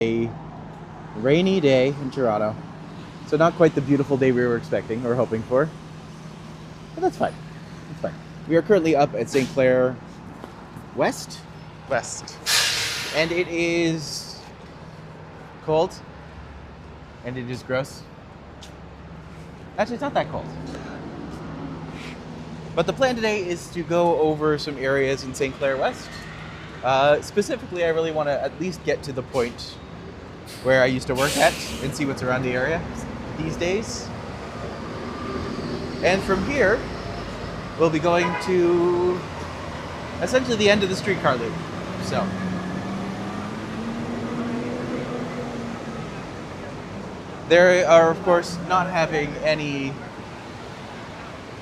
A rainy day in Toronto. So not quite the beautiful day we were expecting or hoping for. But that's fine. That's fine. We are currently up at St. Clair West. West. And it is cold. And it is gross. Actually, it's not that cold. But the plan today is to go over some areas in St. Clair West. Specifically, I really want to at least get to the point where I used to work at and see what's around the area these days. And from here, we'll be going to essentially the end of the streetcar loop. So, there are, of course, not having any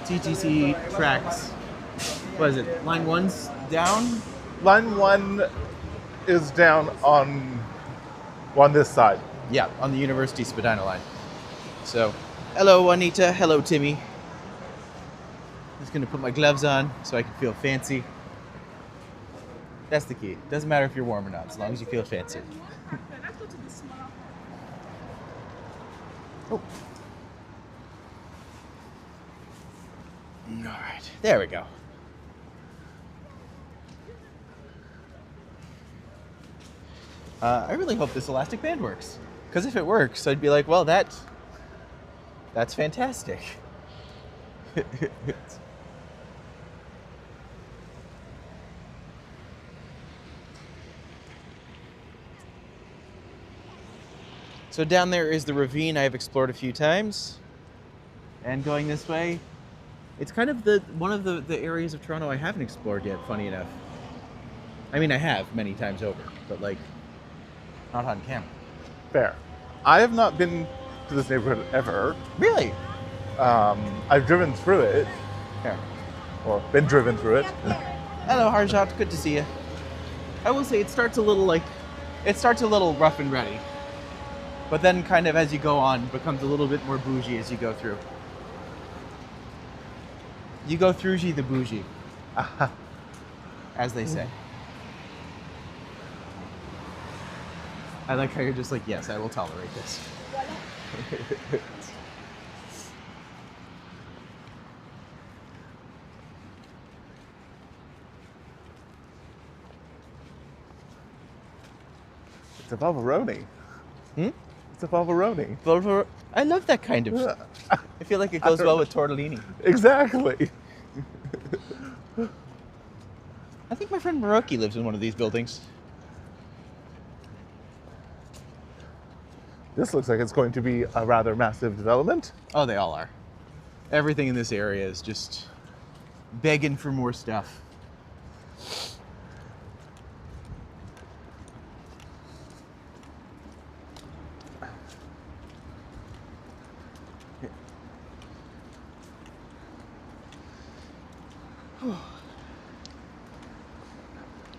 TTC tracks. What is it? Line 1's down? Line 1 is down on this side. Yeah, on the University Spadina line. So, hello Anita, hello Timmy. Just gonna put my gloves on so I can feel fancy. That's the key. Doesn't matter if you're warm or not, as long as you feel fancy. Oh. All right, there we go. I really hope this elastic band works. Because if it works, I'd be like, well, that's fantastic. So down there is the ravine I've explored a few times. And going this way, it's kind of one of the areas of Toronto I haven't explored yet, funny enough. I mean, I have many times over, but like, not on camera. Fair. I have not been to this neighborhood ever. Really? I've driven through it. Here. Or been driven through it. Hello, Harjot. Good to see you. I will say it starts a little rough and ready. But then kind of as you go on, becomes a little bit more bougie as you go through. You go through the bougie. As they say. I like how you're just like, yes, I will tolerate this. It's a Volveroni. Hmm? It's a Volveroni. I love that kind of. I feel like it goes well with tortellini. Exactly. I think my friend Maroki lives in one of these buildings. This looks like it's going to be a rather massive development. Oh, they all are. Everything in this area is just begging for more stuff.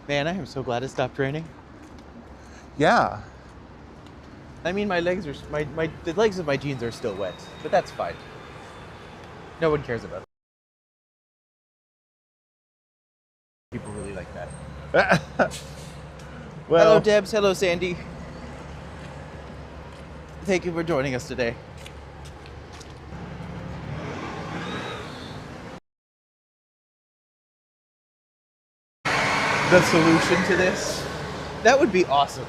Man, I am so glad it stopped raining. Yeah. I mean, the legs of my jeans are still wet, but that's fine. No one cares about it. People really like that. Well, hello, Debs. Hello, Sandy. Thank you for joining us today. The solution to this? That would be awesome.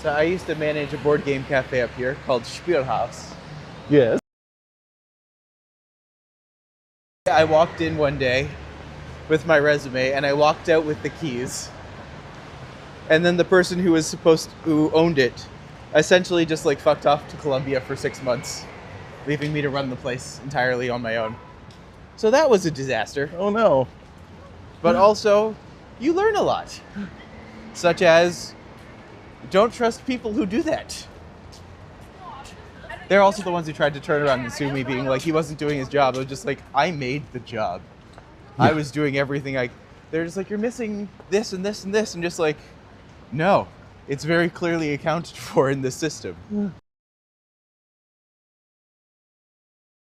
So I used to manage a board game cafe up here called Spielhaus. yes. I walked in one day with my resume and I walked out with the keys. And then the person who owned it essentially just like fucked off to Colombia for 6 months, leaving me to run the place entirely on my own. So that was a disaster. Oh no. But also, you learn a lot. Such as, don't trust people who do that. They're also the ones who tried to turn around and sue me, being like, he wasn't doing his job. I was just like, I made the job. I was doing everything they're just like, you're missing this and this and this. And just like, no, it's very clearly accounted for in the system.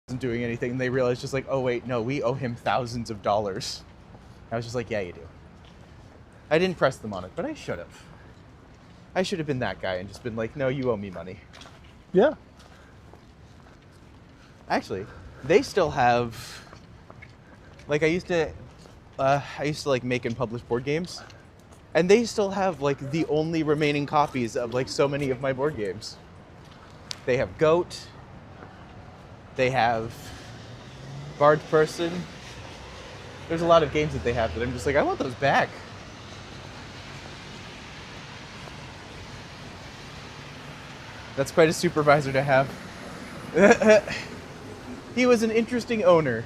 Wasn't doing anything. And they realized just like, oh wait, no, we owe him thousands of dollars. I was just like, yeah, you do. I didn't press them on it, but I should have. I should have been that guy and just been like, no, you owe me money. Yeah. Actually, they still have, like I used to like make and publish board games, and they still have like the only remaining copies of like so many of my board games. They have Goat, they have Bard Person. There's a lot of games that they have that I'm just like, I want those back. That's quite a supervisor to have. He was an interesting owner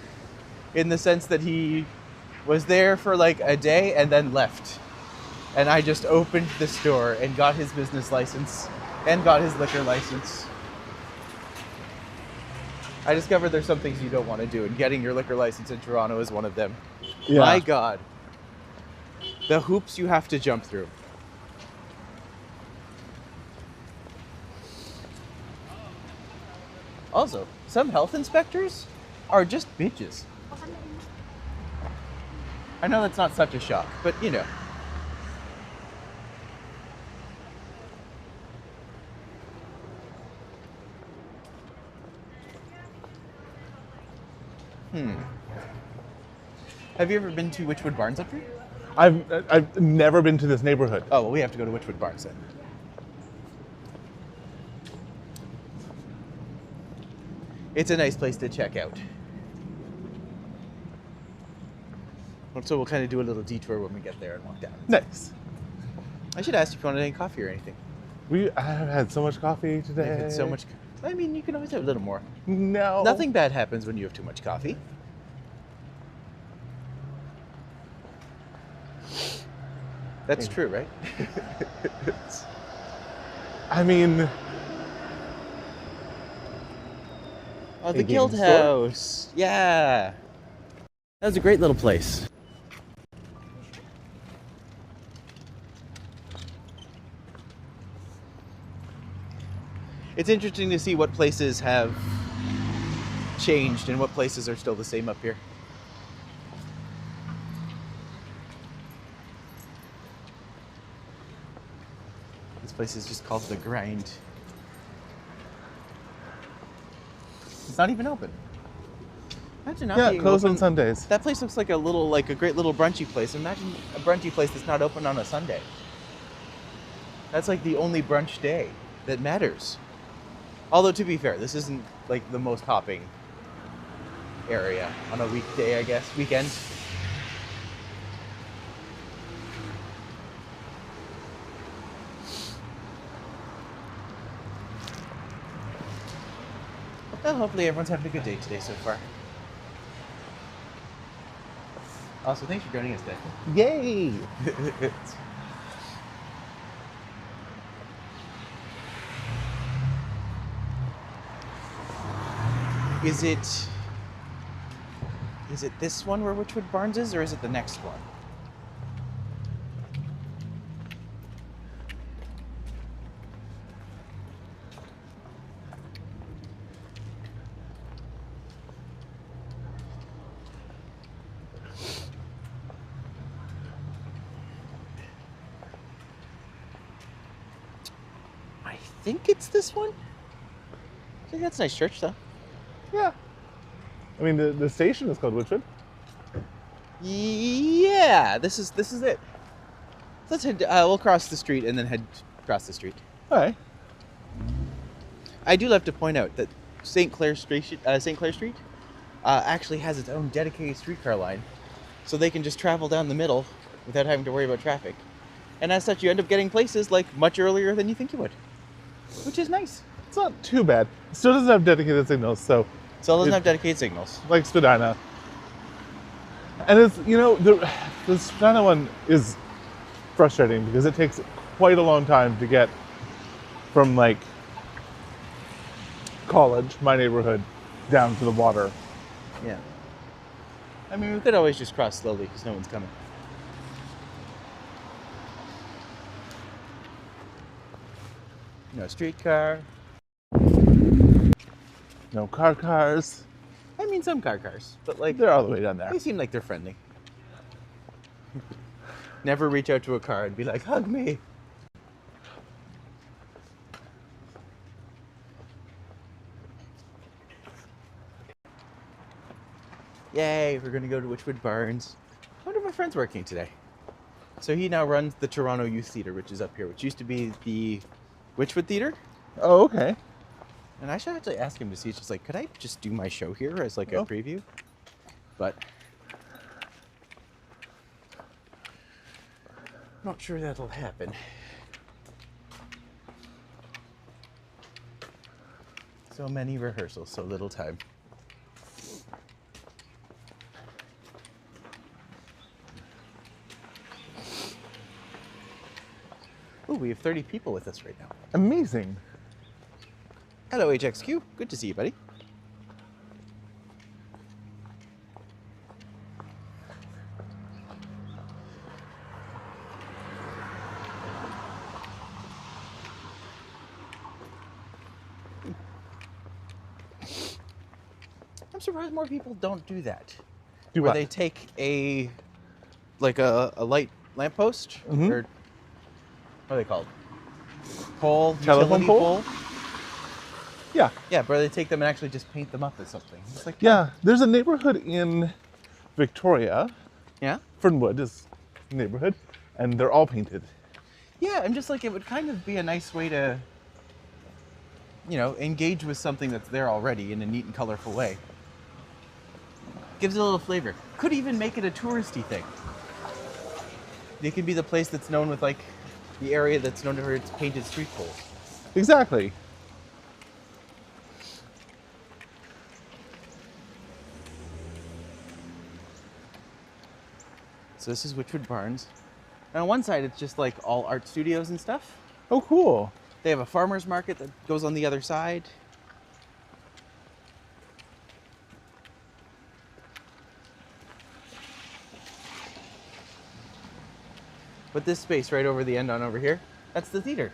in the sense that he was there for like a day and then left. And I just opened the store and got his business license and got his liquor license. I discovered there's some things you don't want to do, and getting your liquor license in Toronto is one of them. Yeah. My God. The hoops you have to jump through. Also, some health inspectors are just bitches. I know that's not such a shock, but you know. Have you ever been to Wychwood Barns up here? I've never been to this neighborhood. Oh, well, we have to go to Wychwood Barns then. It's a nice place to check out. So we'll kind of do a little detour when we get there and walk down. Nice. I should ask if you wanted any coffee or anything. I have had so much coffee today. I've had so much. I mean, you can always have a little more. No. Nothing bad happens when you have too much coffee. That's true, right? I mean... Oh, the A Guild game store? House. Yeah. That was a great little place. It's interesting to see what places have changed and what places are still the same up here. This place is just called The Grind. It's not even open. Imagine not being closed open. on Sundays. That place looks like a great little brunchy place. Imagine a brunchy place that's not open on a Sunday. That's like the only brunch day that matters. Although, to be fair, this isn't like the most hopping area on a weekday, I guess, weekend. Well, hopefully everyone's having a good day today so far. Also, thanks for joining us today. Yay! Is it this one where Wychwood Barns is, or is it the next one? I think it's this one. I think that's a nice church, though. Yeah. I mean, the station is called Wychwood. Yeah, this is it. Let's head. We'll cross the street and then head across the street. All right. I do have to point out that St. Clair Street actually has its own dedicated streetcar line, so they can just travel down the middle without having to worry about traffic. And as such, you end up getting places like much earlier than you think you would, which is nice. It's not too bad. It still doesn't have dedicated signals, so... Still doesn't have dedicated signals. Like Spadina. And it's, the Spadina one is frustrating because it takes quite a long time to get from, like, College, my neighborhood, down to the water. Yeah. I mean, we could always just cross slowly because no one's coming. No streetcar. No cars. I mean, some cars, but like They're all the way down there. they seem like they're friendly. Never reach out to a car and be like, hug me. Yay, we're gonna go to Wychwood Barns. I wonder if my friend's working today. So he now runs the Toronto Youth Theatre, which is up here, which used to be the Wychwood Theatre. Oh, okay. And I should actually ask him to see, it's just like, could I just do my show here as like a preview? But not sure that'll happen. So many rehearsals, so little time. Ooh, we have 30 people with us right now. Amazing. Hello, HXQ. Good to see you, buddy. I'm surprised more people don't do that. Do Where what? they take a light lamppost or what are they called? Pole, Telephone utility pole? Yeah. Yeah, where they take them and actually just paint them up as something. It's like, Yeah. There's a neighborhood in Victoria. yeah, Fernwood is the neighborhood, and they're all painted. yeah. I'm just like, it would kind of be a nice way to, you know, engage with something that's there already in a neat and colorful way. Gives it a little flavor. Could even make it a touristy thing. It could be the place that's known with like the area that's known for its painted street poles. Exactly. So this is Wychwood Barns. And on one side, it's just like all art studios and stuff. Oh, cool. They have a farmer's market that goes on the other side. But this space right over the end on over here, that's the theater.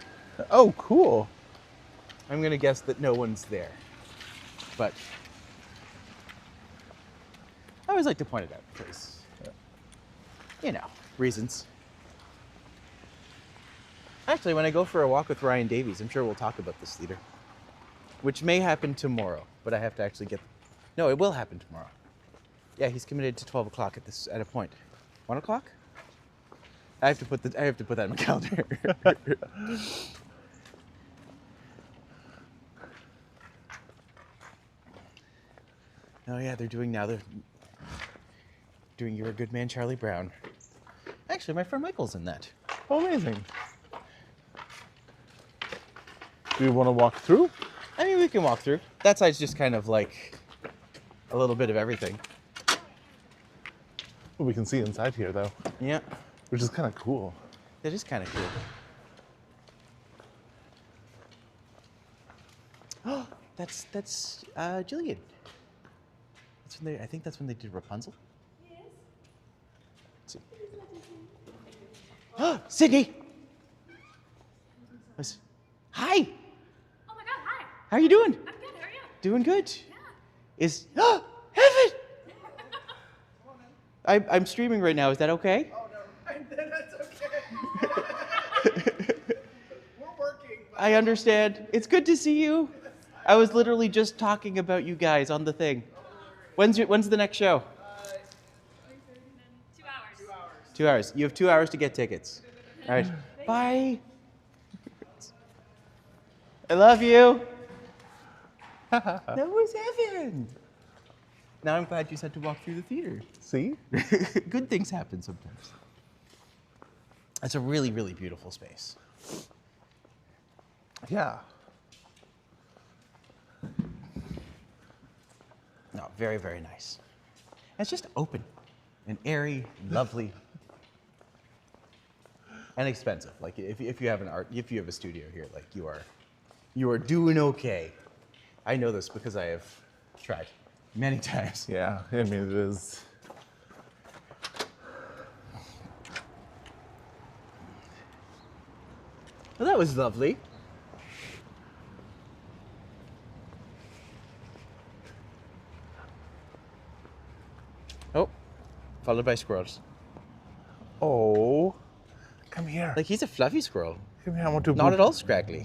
Oh, cool. I'm gonna guess that no one's there. But I always like to point it out because, you know, reasons. Actually, when I go for a walk with Ryan Davies, I'm sure we'll talk about this theater, which may happen tomorrow, but I have to actually get, no, it will happen tomorrow. Yeah, he's committed to 12 o'clock at a point. 1 o'clock? I have to put that in my calendar. Oh yeah, they're doing You're a Good Man, Charlie Brown. Actually, my friend Michael's in that. Oh, amazing. Do you want to walk through? I mean, we can walk through. That side's just kind of like a little bit of everything. Well, we can see inside here, though, Yeah, which is kind of cool. that is kind of cool. Oh, that's Jillian. I think that's when they did Rapunzel. Yes. Let's see. Oh, Sydney. Hi. Oh my God, hi. How are you doing? I'm good, how are you? Doing good. Yeah. Is Heaven? I'm streaming right now. Is that okay? Oh no, that's okay. We're working. But I understand. It's good to see you. I was literally just talking about you guys on the thing. When's the next show? 2 hours. 2 hours. 2 hours. You have 2 hours to get tickets. All right. Bye. I love you. That was Evan. Now I'm glad you said to walk through the theater. See? Good things happen sometimes. It's a really, really beautiful space. Yeah. No, very, very nice. And it's just open and airy, and lovely, and expensive. Like if you have a studio here, like you are doing okay. I know this because I have tried many times. Yeah. I mean, it is Well, that was lovely. Oh, followed by squirrels. Oh, come here. Like, he's a fluffy squirrel. Come here. I want to. Not at all scraggly.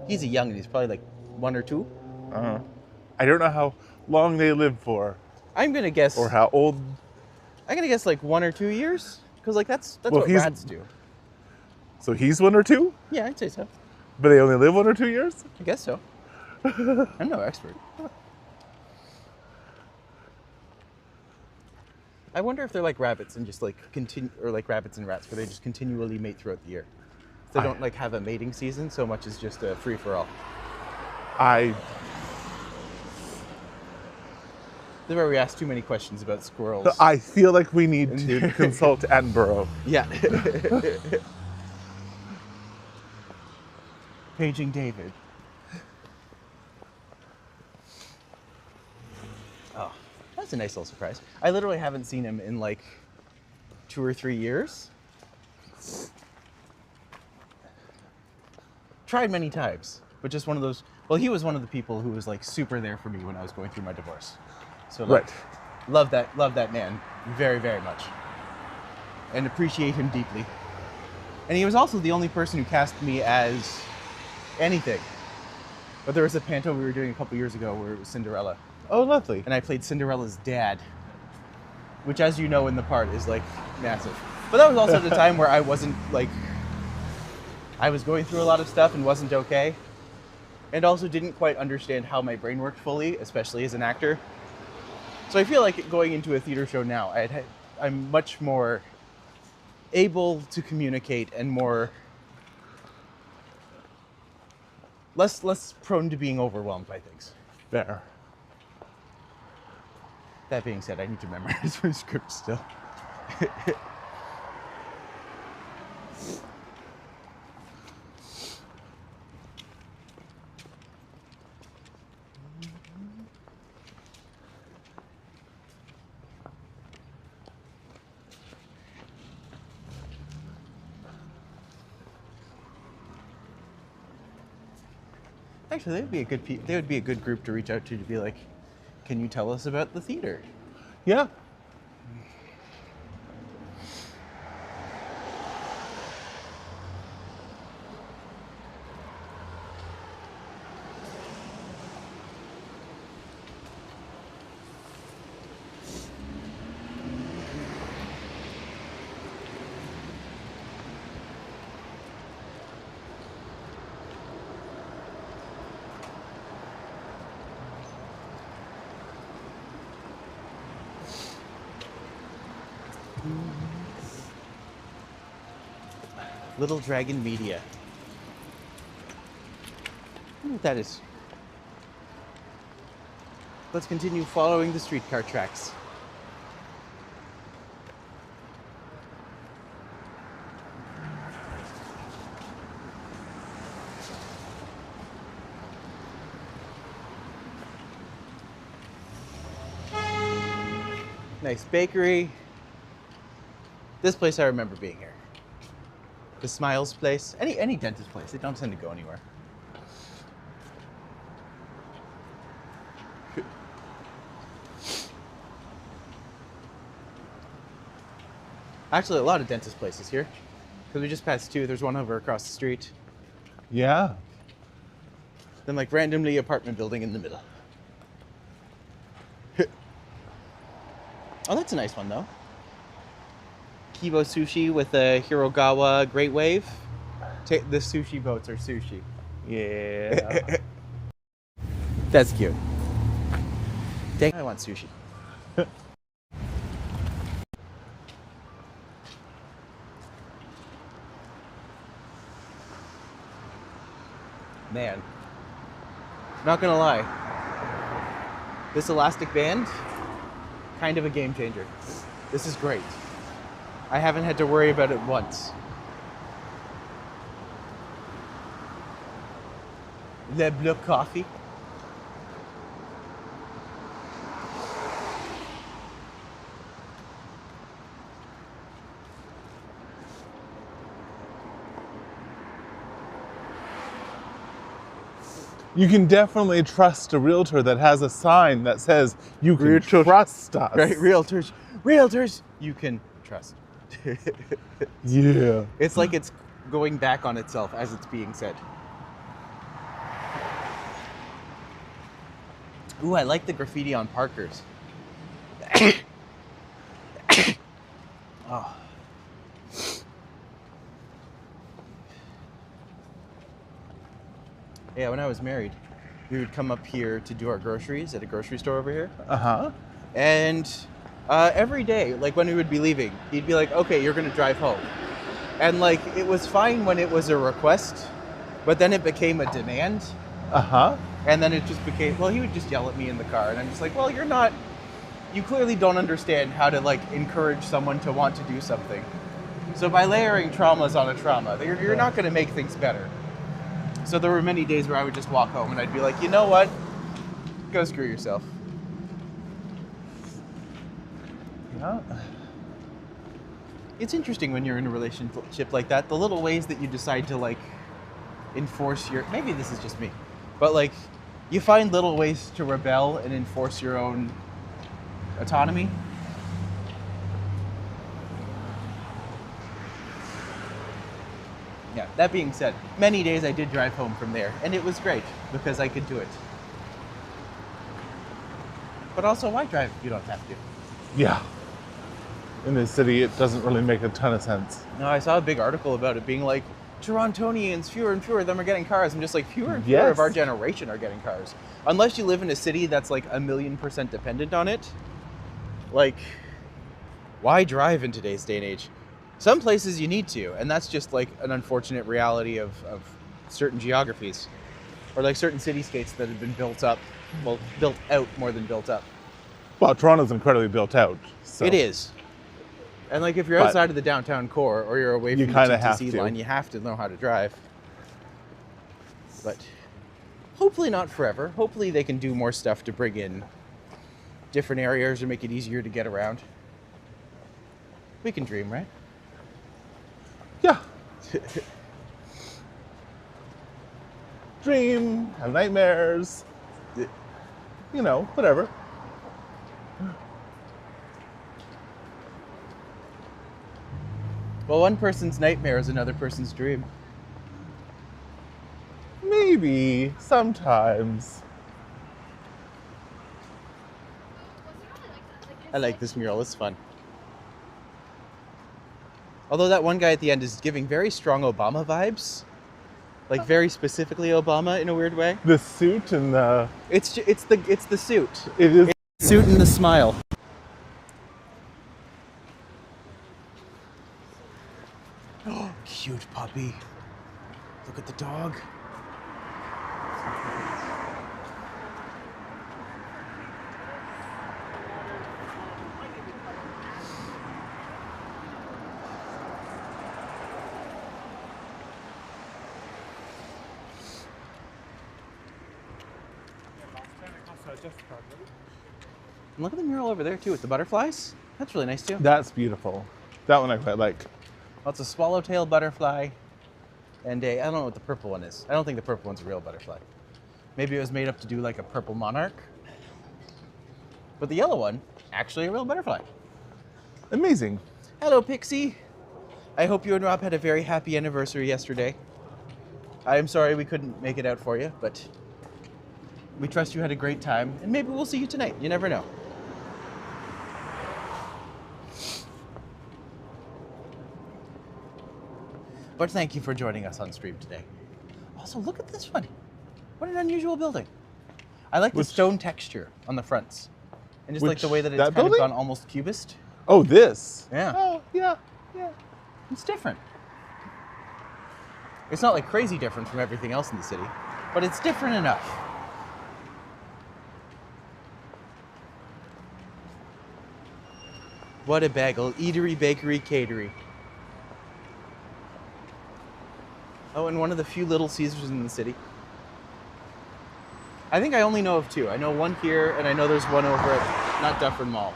He's a young, and he's probably like 1 or 2. I don't know how long they live for, I'm gonna guess. or how old. I'm gonna guess like 1 or 2 years, because like that's Well, what he's- rats do. So he's 1 or 2, Yeah, I'd say so. but they only live 1 or 2 years. I guess so. I'm no expert. I wonder if they're like rabbits and just like continue, or like rabbits and rats, where they just continually mate throughout the year. They don't like have a mating season so much as just a free for all. I This is where we ask too many questions about squirrels. feel like we need to consult Attenborough. Yeah. Paging David. Oh, that's a nice little surprise. I literally haven't seen him in like 2 or 3 years. Tried many times, but just one of those. Well, he was one of the people who was like super there for me when I was going through my divorce. So like, Right. love that man very, very much, and appreciate him deeply. And he was also the only person who cast me as anything. But there was a panto we were doing a couple years ago where it was Cinderella, Oh, lovely. and I played Cinderella's dad, which, as you know, in the part is like massive. But that was also the time where I wasn't like, I was going through a lot of stuff and wasn't okay, and also didn't quite understand how my brain worked fully, especially as an actor. So I feel like going into a theater show now, I'm much more able to communicate and less prone to being overwhelmed by things. There. That being said, I need to memorize my script still. Actually, they would be a good group to reach out to be like, can you tell us about the theater? Yeah. Little Dragon Media. I wonder what that is. Let's continue following the streetcar tracks. Nice bakery. This place I remember being here. The Smiles place. Any dentist place. They don't tend to go anywhere. Actually, a lot of dentist places here. Because we just passed 2. There's one over across the street. Yeah. Then like randomly apartment building in the middle. Oh, that's a nice one though. Kibo Sushi with a Hirogawa Great Wave. The sushi boats are sushi. Yeah. That's cute. Dang, I want sushi. Man, not gonna lie. This elastic band, kind of a game changer. This is great. I haven't had to worry about it once. Le Bleu coffee. You can definitely trust a realtor that has a sign that says you can Realtor- trust us. Right, realtors, you can trust. Yeah. It's like it's going back on itself as it's being said. Ooh, I like the graffiti on Parker's. Oh. Yeah, when I was married, we would come up here to do our groceries at a grocery store over here. Uh-huh. And every day, like when we would be leaving, he'd be like, okay, you're going to drive home. And like, it was fine when it was a request, but then it became a demand. Uh-huh. And then it just became, well, he would just yell at me in the car. And I'm just like, well, you clearly don't understand how to like encourage someone to want to do something. So by layering traumas on a trauma, you're not going to make things better. So there were many days where I would just walk home and I'd be like, you know what? Go screw yourself. Yeah. It's interesting when you're in a relationship like that, the little ways that you decide to like enforce maybe this is just me, but like you find little ways to rebel and enforce your own autonomy. Yeah, that being said, many days I did drive home from there, and it was great because I could do it. But also, why drive if you don't have to? Yeah. In this city, it doesn't really make a ton of sense. No, I saw a big article about it being like, Torontonians, fewer and fewer of them are getting cars. I'm just like, fewer and fewer of our generation are getting cars. Unless you live in a city that's like 1,000,000% dependent on it. Like, why drive in today's day and age? Some places you need to, and that's just like an unfortunate reality of certain geographies. Or like certain cityscapes that have been built up, well, built out more than built up. Well, Toronto's incredibly built out. So. It is. And like if you're outside of the downtown core or you're away from the TTC line, you have to know how to drive. But hopefully not forever. Hopefully they can do more stuff to bring in different areas or make it easier to get around. We can dream, right? Yeah. Dream, have nightmares. You know, whatever. Well, one person's nightmare is another person's dream. Maybe, sometimes. I like this mural, it's fun. Although that one guy at the end is giving very strong Obama vibes. Like very specifically Obama in a weird way. The suit and the... It's the suit. It is... It's the suit and the smile. Oh, cute puppy. Look at the dog. And look at the mural over there too with the butterflies. That's really nice too. That's beautiful. That one I quite like. Well, it's a swallowtail butterfly and I don't know what the purple one is. I don't think the purple one's a real butterfly. Maybe it was made up to do like a purple monarch. But the yellow one, actually a real butterfly. Amazing. Hello, Pixie. I hope you and Rob had a very happy anniversary yesterday. I am sorry we couldn't make it out for you, but we trust you had a great time, and maybe we'll see you tonight. You never know. But thank you for joining us on stream today. Also, look at this one. What an unusual building. I like the stone texture on the fronts. And just like the way that it's kind of gone almost cubist. Oh, this? Yeah. Oh, yeah, yeah. It's different. It's not like crazy different from everything else in the city, but it's different enough. What a bagel. Eatery, bakery, catery. Oh, and one of the few Little Caesars in the city. I think I only know of two. I know one here, and I know there's one over at, not Dufferin Mall,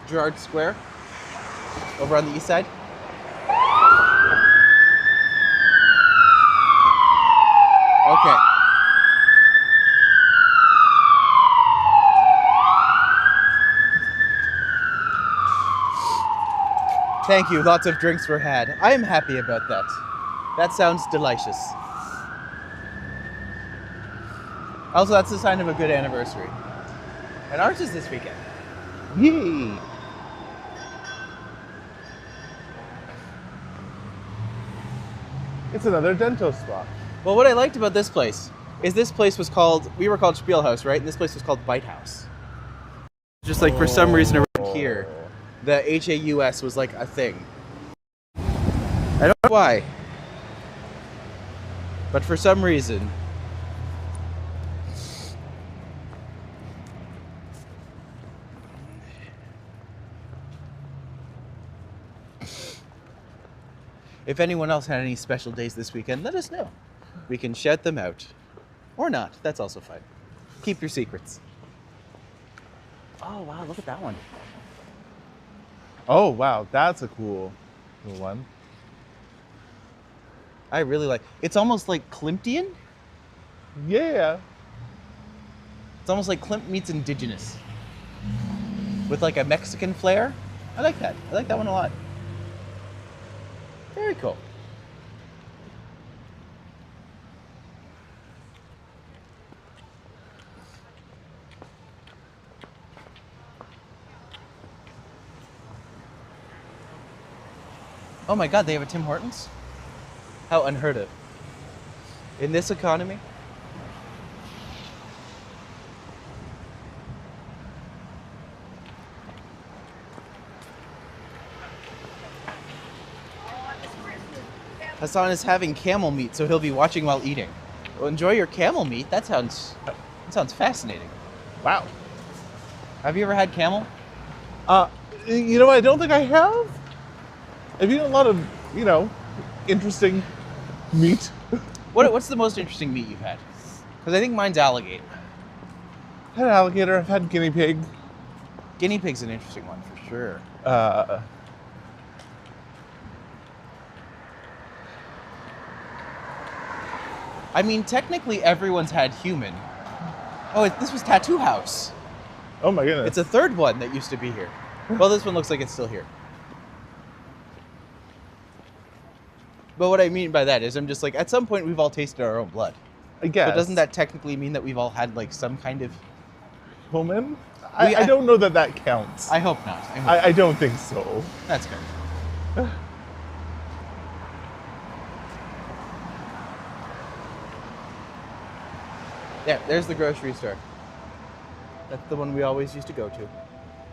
Gerrard Square, over on the east side. Okay. Thank you. Lots of drinks were had. I am happy about that. That sounds delicious. Also, that's a sign of a good anniversary. And ours is this weekend. Yay! It's another dental spa. Well, what I liked about this place is we were called Spielhaus, right? And this place was called Bite House. Just like for some reason around here, the HAUS was like a thing. I don't know why. But for some reason. If anyone else had any special days this weekend, let us know. We can shout them out. Or not. That's also fine. Keep your secrets. Oh, wow. Look at that one. Oh, wow. That's a cool one. I really like. It's almost like Klimtian. Yeah. It's almost like Klimt meets Indigenous. With like a Mexican flair. I like that. I like that one a lot. Very cool. Oh my God, they have a Tim Hortons? How unheard of. In this economy? Hassan is having camel meat, so he'll be watching while eating. Well, enjoy your camel meat. That sounds fascinating. Wow. Have you ever had camel? You know what? I don't think I have. I've eaten a lot of, interesting meat. What's the most interesting meat you've had? Because I think mine's alligator. I've had alligator. I've had guinea pig. Guinea pig's an interesting one for sure. I mean, technically everyone's had human. Oh, this was Tattoo House. Oh my goodness. It's a third one that used to be here. Well, this one looks like it's still here. But what I mean by that is I'm just like, at some point we've all tasted our own blood. I guess. So doesn't that technically mean that we've all had like some kind of... Human? I don't know that counts. I hope not. I don't think so. That's good. Yeah, there's the grocery store. That's the one we always used to go to.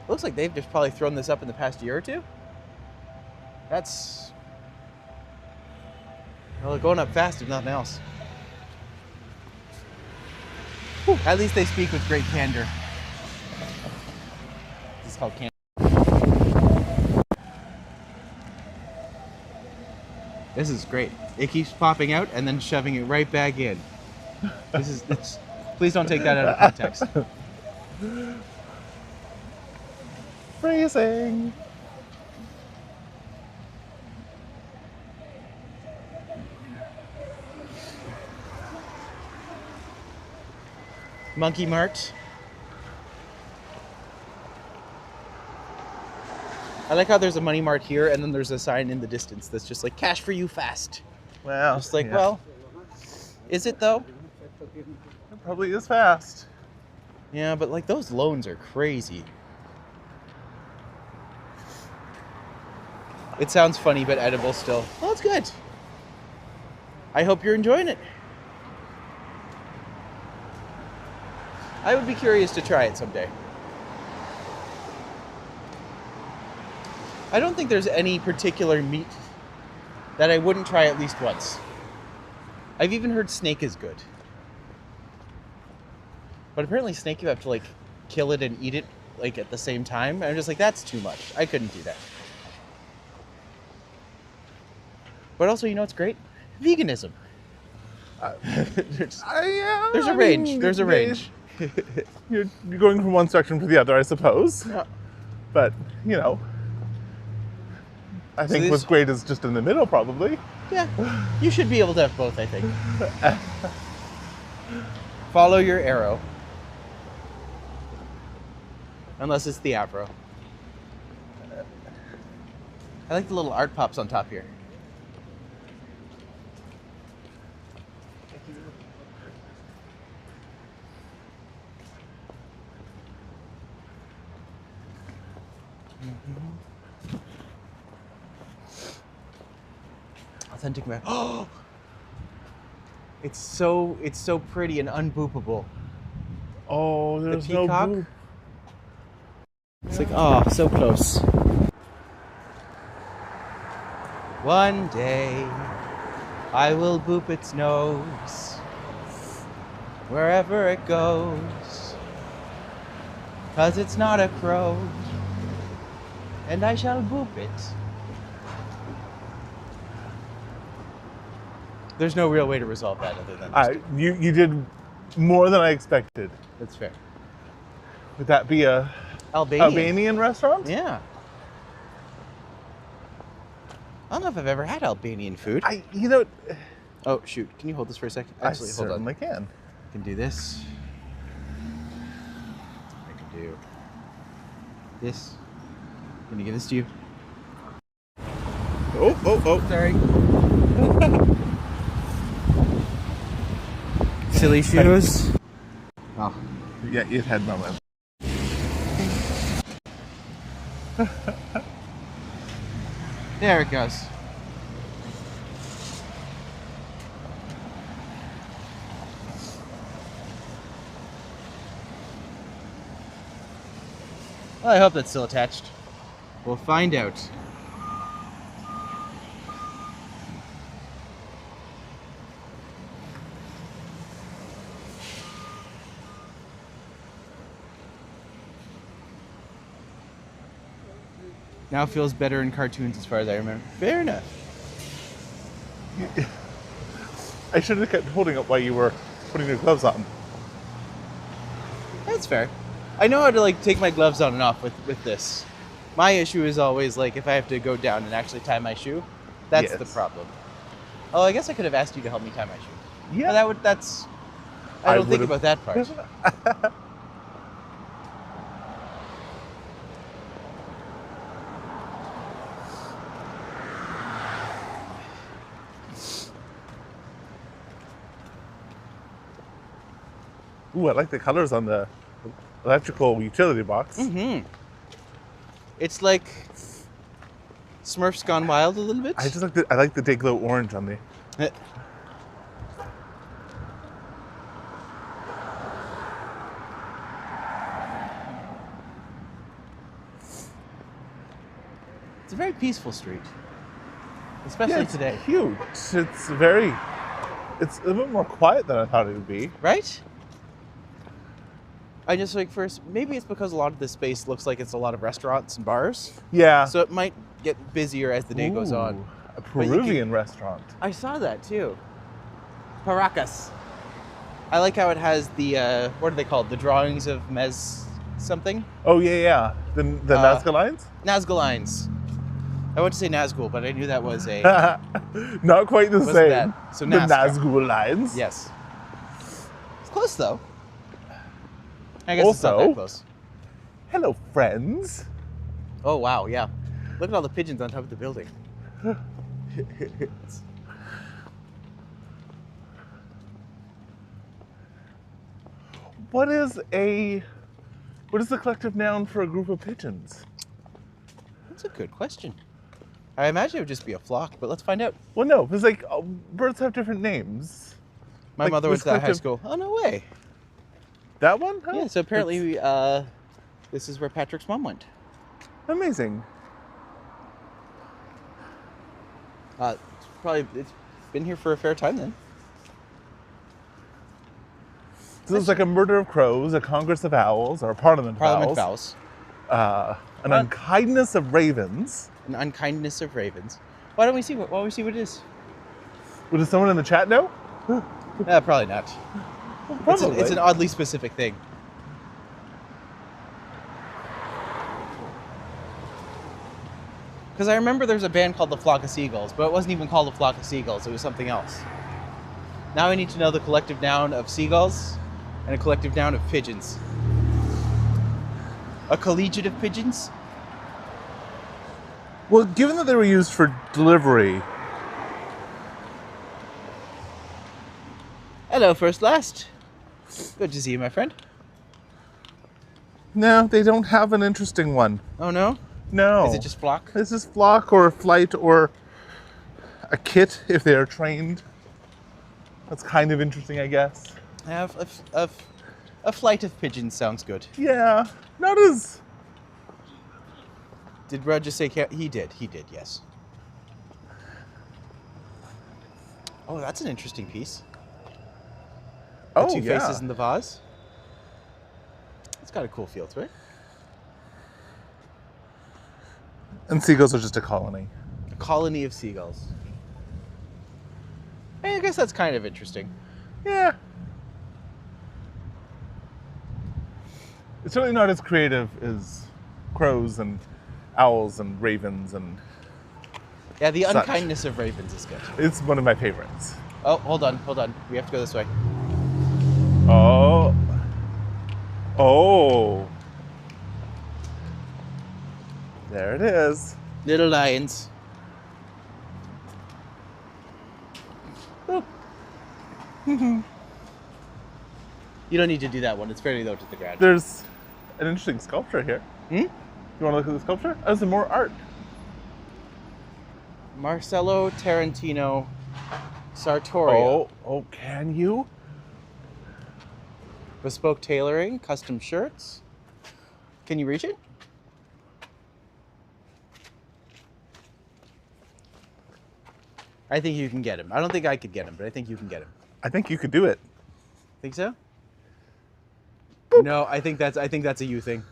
Looks like they've just probably thrown this up in the past year or two. That's... Well, they're going up fast if nothing else. Whew. At least they speak with great candor. This is called candor. This is great. It keeps popping out and then shoving it right back in. Please don't take that out of context. Phrasing. Monkey Mart. I like how there's a Money Mart here and then there's a sign in the distance that's just like, cash for you fast. Well, Just like, yeah. well, is it though? It probably is fast. Yeah, but like those loans are crazy. It sounds funny, but edible still. Well, it's good. I hope you're enjoying it. I would be curious to try it someday. I don't think there's any particular meat that I wouldn't try at least once. I've even heard snake is good. But apparently snake you have to like kill it and eat it like at the same time. I'm just like, that's too much. I couldn't do that. But also, you know what's great? Veganism. There's a range. There's a range. You're going from one spectrum to the other, I suppose. Yeah. But, I think what's great is just in the middle, probably. Yeah, you should be able to have both, I think. Follow your arrow. Unless it's the afro. I like the little art pops on top here. Authentic man. Oh, it's so pretty and unboopable. Oh, The there's no peacock. boop. It's like, oh, so close. One day, I will boop its nose wherever it goes, 'cause it's not a crow, and I shall boop it. There's no real way to resolve that other than this. You did more than I expected. That's fair. Would that be a Albanian restaurant? Yeah. I don't know if I've ever had Albanian food. Oh, shoot. Can you hold this for a second? Actually, I hold on. certainly can. I can do this. I can do this. Can you give this to you? Oh, sorry. Silly shoes. Oh. Yeah, it had moments. There it goes. Well, I hope that's still attached. We'll find out. Now feels better in cartoons as far as I remember. Fair enough. I should have kept holding up while you were putting your gloves on. That's fair. I know how to like take my gloves on and off with this. My issue is always like if I have to go down and actually tie my shoe, that's the Yes. problem. Oh, I guess I could have asked you to help me tie my shoe. Yeah. But that's I don't think about that part. Ooh, I like the colors on the electrical utility box. Mm-hmm. It's like Smurfs gone wild a little bit. I like the day glow orange on the. Eh. It's a very peaceful street, especially Yeah, it's today. cute. It's a bit more quiet than I thought it would be. Right? I just like first, maybe it's because a lot of this space looks like it's a lot of restaurants and bars, Yeah. so it might get busier as the day goes on. Ooh, a But you can- Peruvian restaurant. I saw that too. Paracas. I like how it has the what are they called? The drawings of Mez something? Oh yeah. The Nazca lines. Nazgul lines. I want to say Nazgul, but I knew that was a Not quite the Wasn't same. that- so the Nazca. Nazgul lines. yes. It's close though. I guess it's not Also- that close. Hello, friends. Oh wow, yeah. Look at all the pigeons on top of the building. What is the collective noun for a group of pigeons? That's a good question. I imagine it would just be a flock, but let's find out. Well, no, because birds have different names. My Like, mother went this to that high collective- school. Oh no way. That one? Huh? Yeah, so apparently this is where Patrick's mom went. Amazing. It's been here for a fair time then. So it's like a murder of crows, a congress of owls, or a parliament, Parliament of vows. owls, an What? unkindness of ravens. An unkindness of ravens. Why don't we see what it is? Well, does someone in the chat know? Probably not. Probably. It's an oddly specific thing. Because I remember there's a band called the Flock of Seagulls, but it wasn't even called the Flock of Seagulls, it was something else. Now I need to know the collective noun of seagulls and a collective noun of pigeons. A collegiate of pigeons? Well, given that they were used for delivery, Hello, first last. Good to see you, my friend. no, they don't have an interesting one. Oh no? No. Is it just flock? This is flock or flight or a kit if they are trained. That's kind of interesting, I guess. A flight of pigeons sounds good. Yeah, not as... Did Roger say he did? He did, yes. Oh, that's an interesting piece. The Oh, two yeah. faces in the vase. It's got a cool feel to it. And seagulls are just a colony. A colony of seagulls. I guess that's kind of interesting. Yeah. It's certainly not as creative as crows and owls and ravens, and Yeah, the such. unkindness of ravens is good. It's one of my favorites. Oh, hold on. We have to go this way. Oh. Oh. There it is. Little lions. Oh. You don't need to do that one. It's fairly low to the ground. There's an interesting sculpture here. Hmm? You want to look at the sculpture? Oh, some more art. Marcello Tarantino Sartoria. Oh, can you? Bespoke tailoring, custom shirts. Can you reach it? I think you can get him. I don't think I could get him, but I think you can get him. I think you could do it. Think so? No, I think that's a you thing.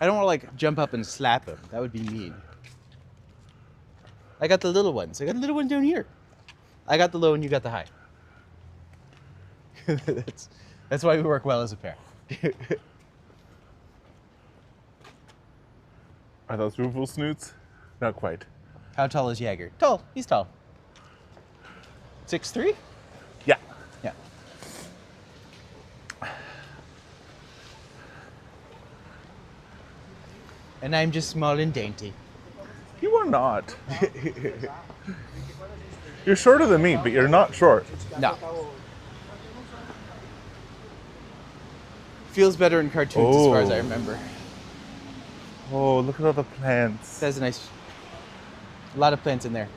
I don't want to like jump up and slap him. That would be mean. I got the little ones. I got the little one down here. I got the low and you got the high. That's why we work well as a pair. Are those rueful snoots? Not quite. How tall is Jaeger? Tall. He's tall. 6'3"? Yeah. Yeah. And I'm just small and dainty. You are not. You're shorter than me, but you're not short. No. Feels better in cartoons as far as I Oh. remember. Oh, look at all the plants. That's a lot of plants in there.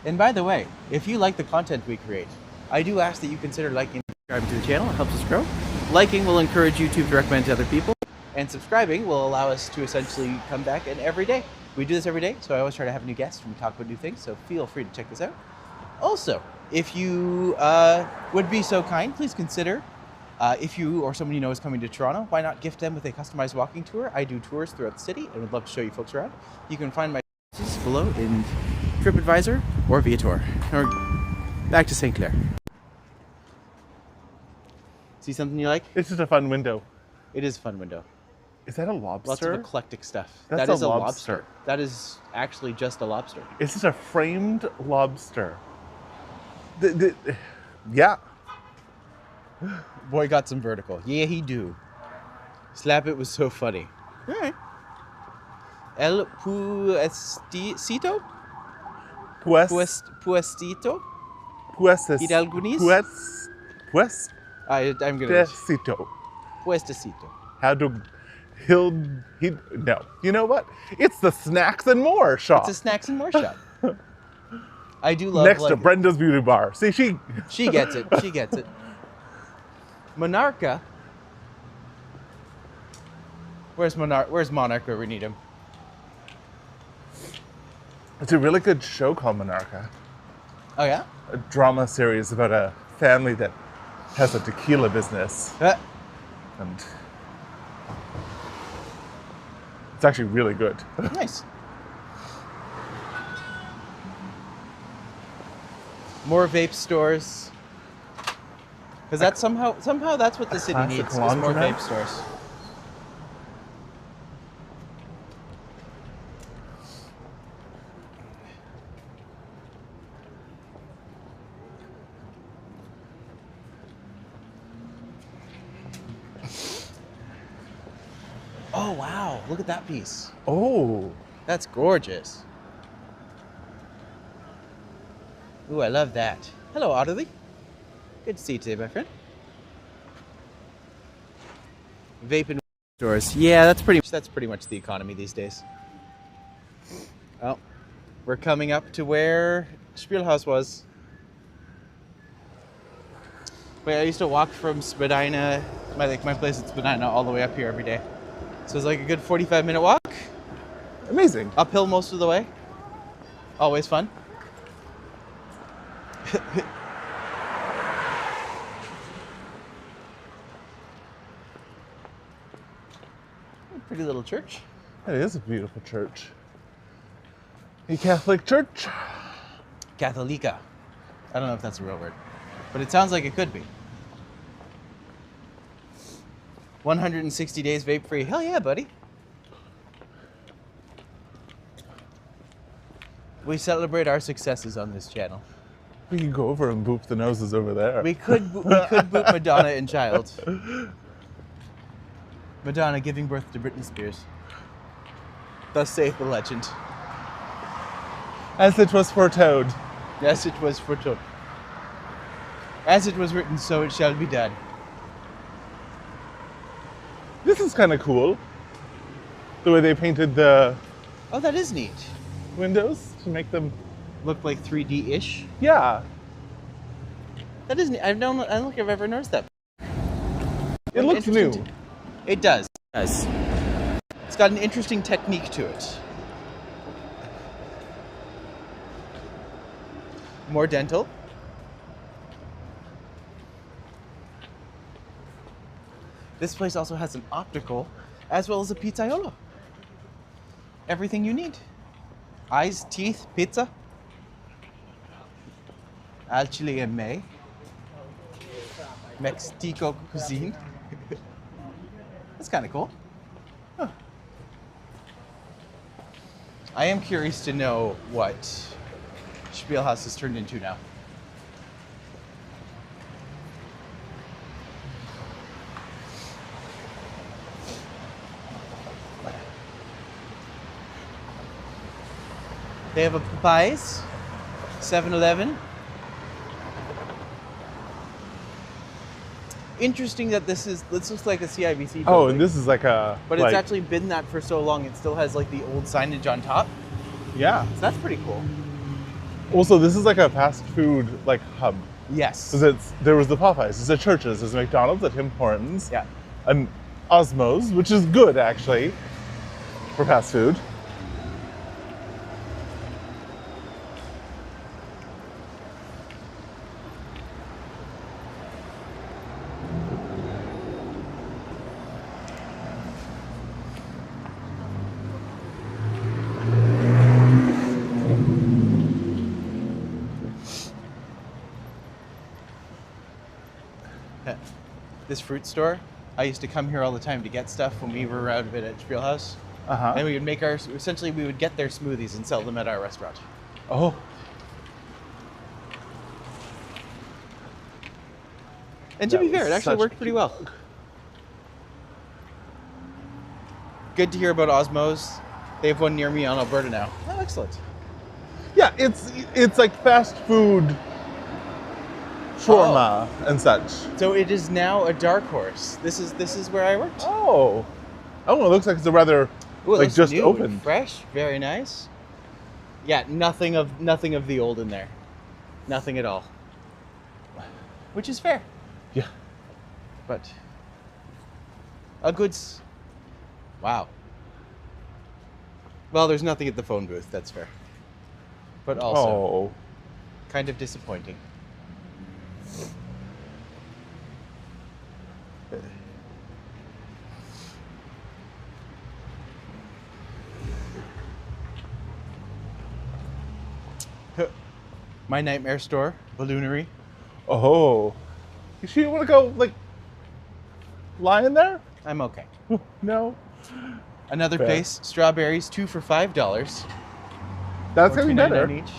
And by the way, if you like the content we create, I do ask that you consider liking and subscribing to the channel. It helps us grow. Liking will encourage YouTube to recommend to other people. And subscribing will allow us to essentially come back and every day. We do this every day, so I always try to have new guests and we talk about new things, so feel free to check this out. Also, if you would be so kind, please consider, if you or someone you know is coming to Toronto, why not gift them with a customized walking tour? I do tours throughout the city and would love to show you folks around. You can find my services below in TripAdvisor or Viator. Or back to St. Clair. See something you like? It's just a fun window. It is a fun window. Is that a lobster? Lots of eclectic stuff. That's That is a a lobster. lobster. That is actually just a lobster. It's just a framed lobster. Yeah. Boy got some vertical. Yeah, he do. Slap it was so funny. All right. El Puestito? Puestito? Hidalgunis? I'm gonna. Puestito. Puestecito. How do no. You know what? It's the snacks and more shop. It's a snacks and more shop. I do love Next to like, Brenda's Beauty Bar. See, She gets it. She gets it. Monarca. Where's Monarca? We need him. It's a really good show called Monarca. Oh yeah? A drama series about a family that has a tequila business. And it's actually really good. Nice. More vape stores. Because that's somehow that's what the city classic needs. Is more laundromat? vape stores. Oh wow! Look at that piece. Oh, That's gorgeous. Ooh, I love that. Hello, Otterly. Good to see you today, my friend. Vaping stores. Yeah, that's pretty much the economy these days. Oh, we're coming up to where Spielhaus was. Wait, I used to walk from Spadina, my place at Spadina, all the way up here every day. So it's like a good 45-minute walk. Amazing. Uphill most of the way. Always fun. Pretty little church. It is a beautiful church. A Catholic church. Catholica. I don't know if that's a real word, but it sounds like it could be. 160 days vape free. Hell yeah, buddy. We celebrate our successes on this channel. We can go over and boop the noses over there. We could boop Madonna and child. Madonna giving birth to Britney Spears. Thus saith the legend. As it was foretold. Yes, it was foretold. As it was written, so it shall be done. This is kind of cool. The way they painted the Oh, that is neat. windows to make them. Look like 3D-ish. Yeah. That is neat. I don't think I've ever noticed that. It looks new. Interesting It does. It does. It's got an interesting technique to it. More dental. This place also has an optical as well as a pizzaiolo. Everything you need. Eyes, teeth, pizza. Al chile and may. Mexico cuisine. That's kind of cool. Huh. I am curious to know what Spielhaus has turned into now. They have a Popeyes, 7-Eleven. Interesting that this looks like a CIBC building. Oh, and this is like a. But like, it's actually been that for so long, it still has like the old signage on top. Yeah. So that's pretty cool. Also, this is like a fast food like hub. Yes. Because there was the Popeyes, there's a Church's, there's a McDonald's, a Tim Hortons, Yeah. an Osmos, which is good actually for fast food. This fruit store, I used to come here all the time to get stuff when we were around a bit at Spielhaus. Uh-huh. And we would we would get their smoothies and sell them at our restaurant. Oh. And to That be fair, was it actually such worked pretty well. Good to hear about Osmos. They have one near me on Alberta now. Oh, excellent. Yeah, it's like fast food shawarma and such. So it is now a dark horse. This is where I worked. Oh. Oh, it looks like it's a rather Ooh, it like looks just new and opened. fresh, very nice. Yeah, nothing of the old in there. Nothing at all. Which is fair. Yeah. But a good wow. Well, there's nothing at the phone booth, that's fair. But also Oh. kind of disappointing. My nightmare store, Balloonery. Oh. You sure you want to go like lie in there? I'm okay. No. Another Fair. place, strawberries, 2 for $5. That's gonna be better. $2.99 each.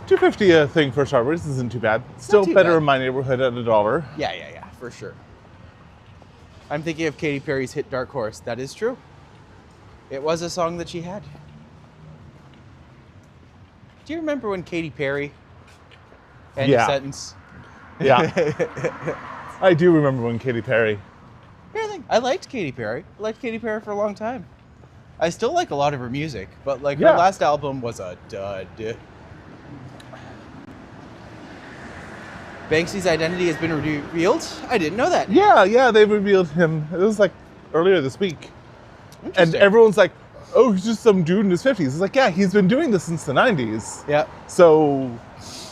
$2.50 a thing for strawberries isn't too bad. Still too better bad. in my neighborhood at $1. Yeah, for sure. I'm thinking of Katy Perry's hit Dark Horse. That is true. It was a song that she had. Do you remember when Katy Perry ended Yeah. a sentence? Yeah. I do remember when Katy Perry. Really? I liked Katy Perry. I liked Katy Perry for a long time. I still like a lot of her music, but like Yeah. her last album was a dud. Banksy's identity has been revealed? I didn't know that. Yeah, they revealed him. It was like earlier this week. And Interesting. everyone's like, oh, he's just some dude in his 50s. It's like, yeah, he's been doing this since the 90s. Yeah. So,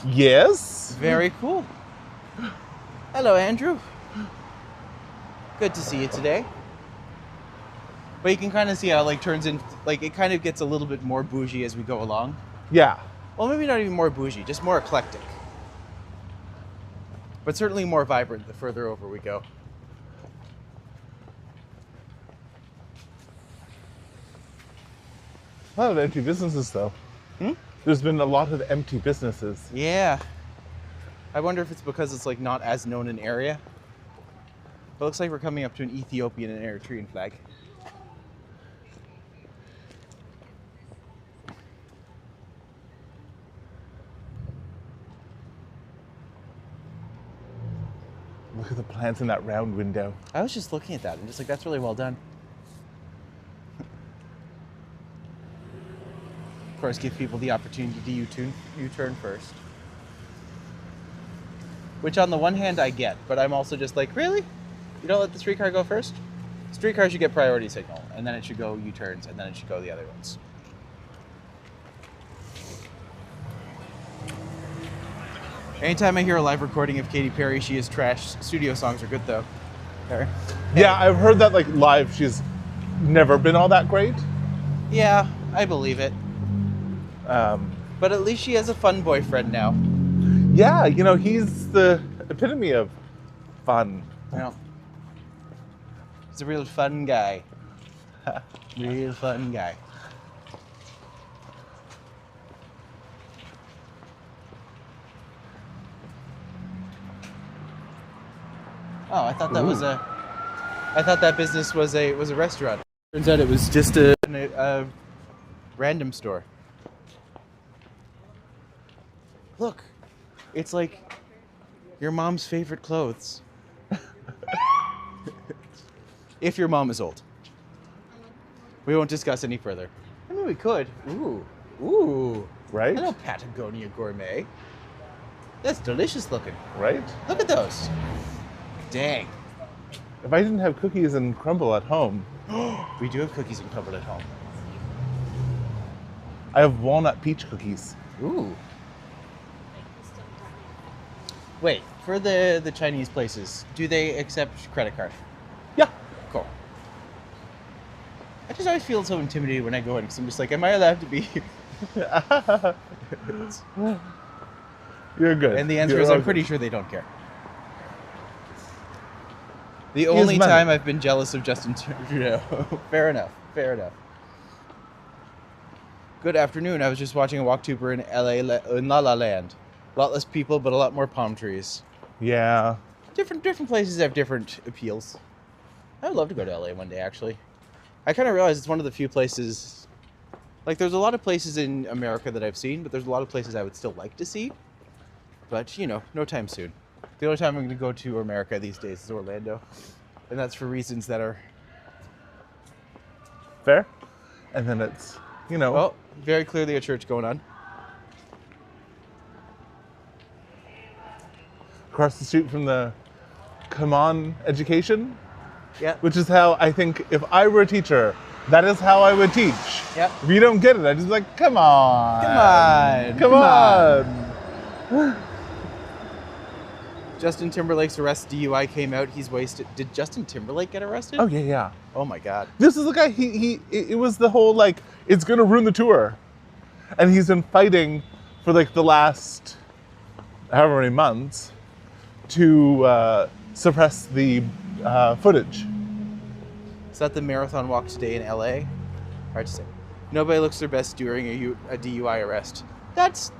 yes. Very cool. Hello, Andrew. Good to see you today. But you can kind of see how like turns in, like it kind of gets a little bit more bougie as we go along. Yeah. Well, maybe not even more bougie, just more eclectic. But certainly more vibrant the further over we go. A lot of empty businesses, though. There's been a lot of empty businesses. Yeah. I wonder if it's because it's like not as known an area. But it looks like we're coming up to an Ethiopian and Eritrean flag. Look at the plants in that round window. I was just looking at that and just like, that's really well done. Of course, give people the opportunity to U-turn first. Which on the one hand I get, but I'm also just like, really? You don't let the streetcar go first? Streetcar should get priority signal, and then it should go U-turns, and then it should go the other ones. Anytime I hear a live recording of Katy Perry, she is trash. Studio songs are good though. There. Yeah, I've heard that like live, she's never been all that great. Yeah, I believe it. But at least she has a fun boyfriend now. Yeah, you know, he's the epitome of fun. Yeah. He's a real fun guy. Real fun guy. Oh, I thought that was a. I thought that business was a restaurant. Turns out it was just a random store. Look, it's like your mom's favorite clothes. If your mom is old. We won't discuss any further. I mean, we could. Ooh. Right? Hello, Patagonia Gourmet. That's delicious looking. Right? Look at those. Dang. If I didn't have cookies and crumble at home, We do have cookies and crumble at home. I have walnut peach cookies. Ooh. Wait, for the Chinese places, do they accept credit card? Yeah. Cool. I just always feel so intimidated when I go in because I'm just like, am I allowed to be? You're good. And the answer You're is, all I'm good. pretty sure they don't care. The has only money. time I've been jealous of Justin Trudeau. Fair enough. Good afternoon. I was just watching a walktuber in La La Land. A lot less people, but a lot more palm trees. Yeah. Different places have different appeals. I would love to go to LA one day, actually. I kind of realize it's one of the few places. Like, there's a lot of places in America that I've seen, but there's a lot of places I would still like to see. But, you know, no time soon. The only time I'm going to go to America these days is Orlando. And that's for reasons that are, Fair. And then it's, you know. well, very clearly a church going on. Across the street from the Come On education, Yeah. which is how I think if I were a teacher, that is how I would teach. Yep. If you don't get it, I just like, come on. Come on. Come on. Justin Timberlake's arrest DUI came out. He's wasted. Did Justin Timberlake get arrested? Oh, yeah. Oh my God. This is the guy, it was the whole, like, it's going to ruin the tour. And he's been fighting for, like, the last however many months to suppress the footage. Is that the marathon walk today in LA? Hard to say. Nobody looks their best during a DUI arrest. That's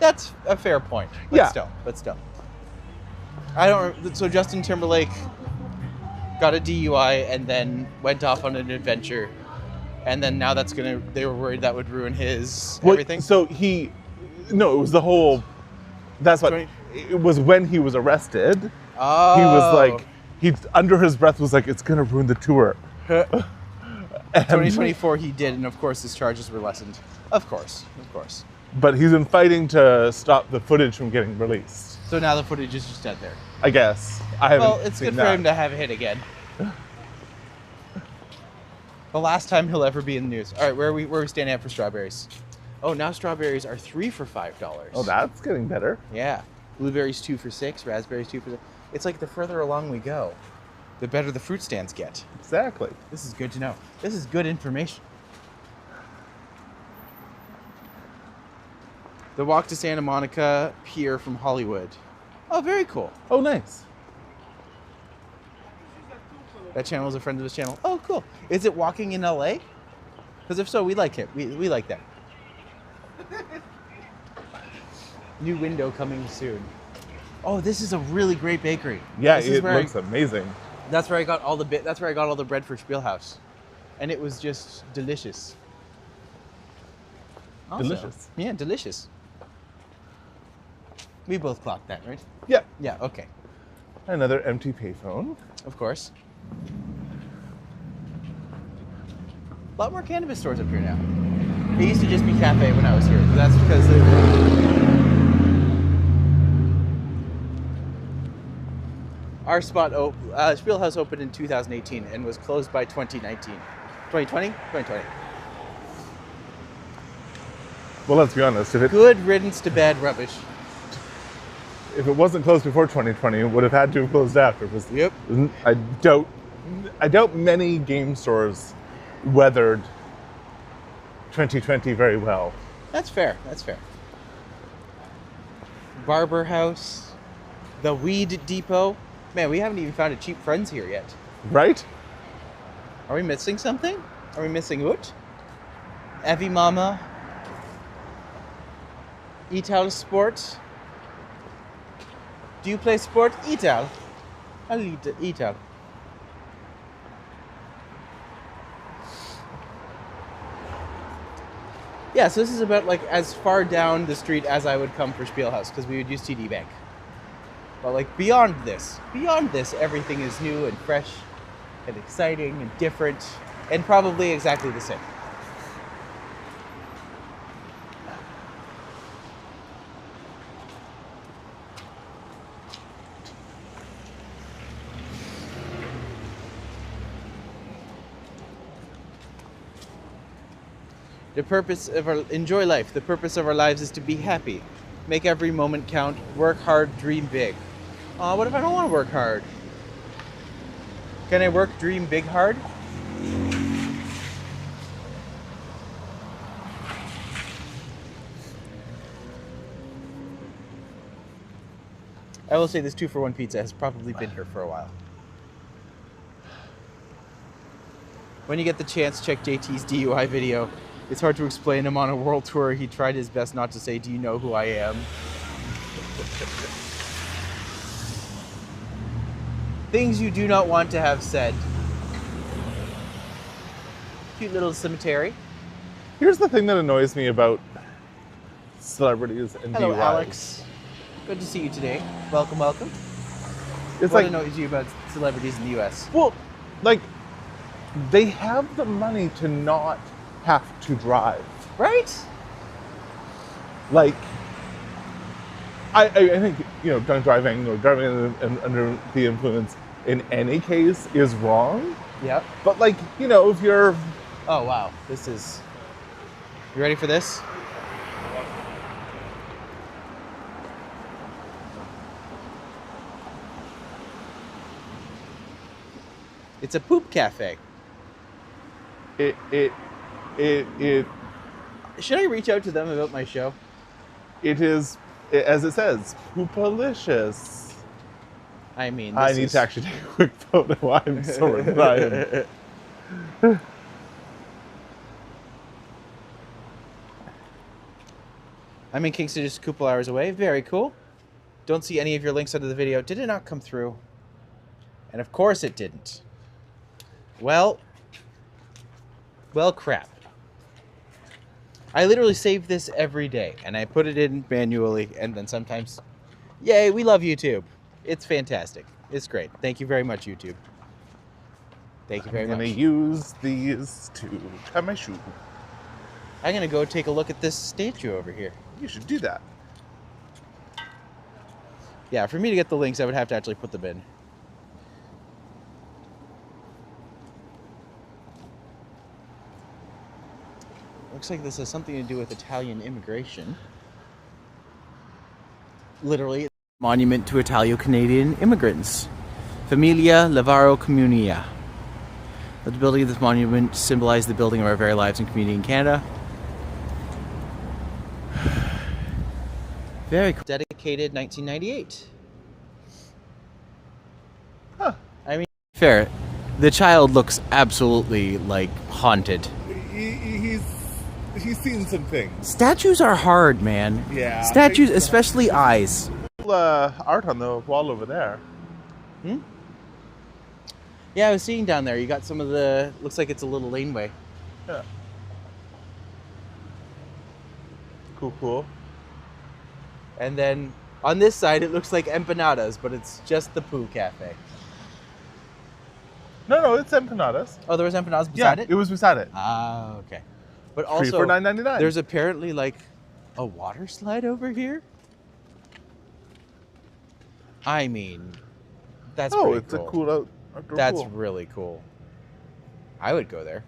a fair point. But still. I don't. So Justin Timberlake got a DUI and then went off on an adventure And then now they were worried that would ruin his Well, everything. So no, it was the whole. That's what it was when he was arrested. Oh. He was like, he under his breath was like, it's gonna ruin the tour. 2024 he did, and of course his charges were lessened. Of course. But he's been fighting to stop the footage from getting released. So now the footage is just out there. I guess. I haven't. Well, it's seen good that. for him to have a hit again. The last time he'll ever be in the news. All right, where are we standing at for strawberries? Oh, now strawberries are 3 for $5. Oh, that's getting better. Yeah. Blueberries 2 for $6, raspberries 2 for $6. It's like the further along we go, the better the fruit stands get. Exactly. This is good to know. This is good information. The walk to Santa Monica Pier from Hollywood. Oh, very cool. Oh, nice. That channel is a friend of this channel. Oh, cool. Is it walking in LA? Because if so, we like it. We like that. New window coming soon. Oh, this is a really great bakery. Yeah, This is it where looks amazing. That's where I got all the That's where I got all the bread for Spielhaus, and it was just delicious. Also, Delicious. Yeah, delicious. We both clocked that, right? Yeah. Yeah. Okay. Another empty payphone. Of course. A lot more cannabis stores up here now. It used to just be cafe when I was here, but that's because they our spot, Spielhaus opened in 2018 and was closed by 2019. 2020? 2020. Well, let's be honest. Good riddance to bad rubbish. If it wasn't closed before 2020, it would have had to have closed after. Because Yep. I doubt many game stores weathered 2020 very well. That's fair. That's fair. Barber House. The Weed Depot. Man, we haven't even found a cheap Friends here yet. Right? Are we missing something? Are we missing out? Evie Mama. Etal Sport. Do you play sport? Etal. I'll eat Etal. Yeah, so this is about like as far down the street as I would come for Spielhaus because we would use TD Bank. But like beyond this, everything is new and fresh and exciting and different and probably exactly the same. The purpose of enjoy life. The purpose of our lives is to be happy. Make every moment count. Work hard, dream big. What if I don't want to work hard? Can I work, dream big hard? I will say this 2-for-1 pizza has probably been here for a while. When you get the chance, check JT's DUI video. It's hard to explain him on a world tour. He tried his best not to say, "Do you know who I am?" Things you do not want to have said. Cute little cemetery. Here's the thing that annoys me about celebrities and Hello, DUIs. Alex. Good to see you today. Welcome, welcome. It's What like, annoys you about celebrities in the US? well, like, they have the money to not have to drive. Right? Like, I think, drunk driving or driving under the influence in any case is wrong. Yep. But like, if you're, Oh, wow. This is... You ready for this? It's a poop cafe. it Should I reach out to them about my show? is, as it says, poopalicious. I mean, I this need is... to actually take a quick photo. I'm so Ryan. I'm in Kingston, just a couple hours away. Very cool. Don't see any of your links under the video. Did it not come through? And of course it didn't. Well, Well, crap. I literally save this every day, and I put it in manually, and then sometimes... Yay, we love YouTube. It's fantastic. It's great. Thank you very much, YouTube. Thank you very I'm much. going to use these to tie my shoe. I'm going to go take a look at this statue over here. You should do that. Yeah, for me to get the links, I would have to actually put them in. Looks like this has something to do with Italian immigration. Literally, it's a monument to Italo-Canadian immigrants. Familia Lavaro Comunia. The building of this monument symbolized the building of our very lives and community in Canada. Very cool. Dedicated 1998. Huh. I mean, fair. The child looks absolutely, like, haunted. He's seen some things. Statues are hard, man. Yeah. Statues, especially eyes. Art on the wall over there. Hmm? Yeah, I was seeing down there. You got some of the... Looks like it's a little laneway. Yeah. Cool, cool. And then on this side, it looks like empanadas, but it's just the Poo Cafe. No, it's empanadas. Oh, there was empanadas beside it? It was beside it. Ah, okay. But 3 also, for $9.99. there's apparently like a water slide over here. I mean, that's pretty it's cool. a cool outdoor That's pool. really cool. I would go there.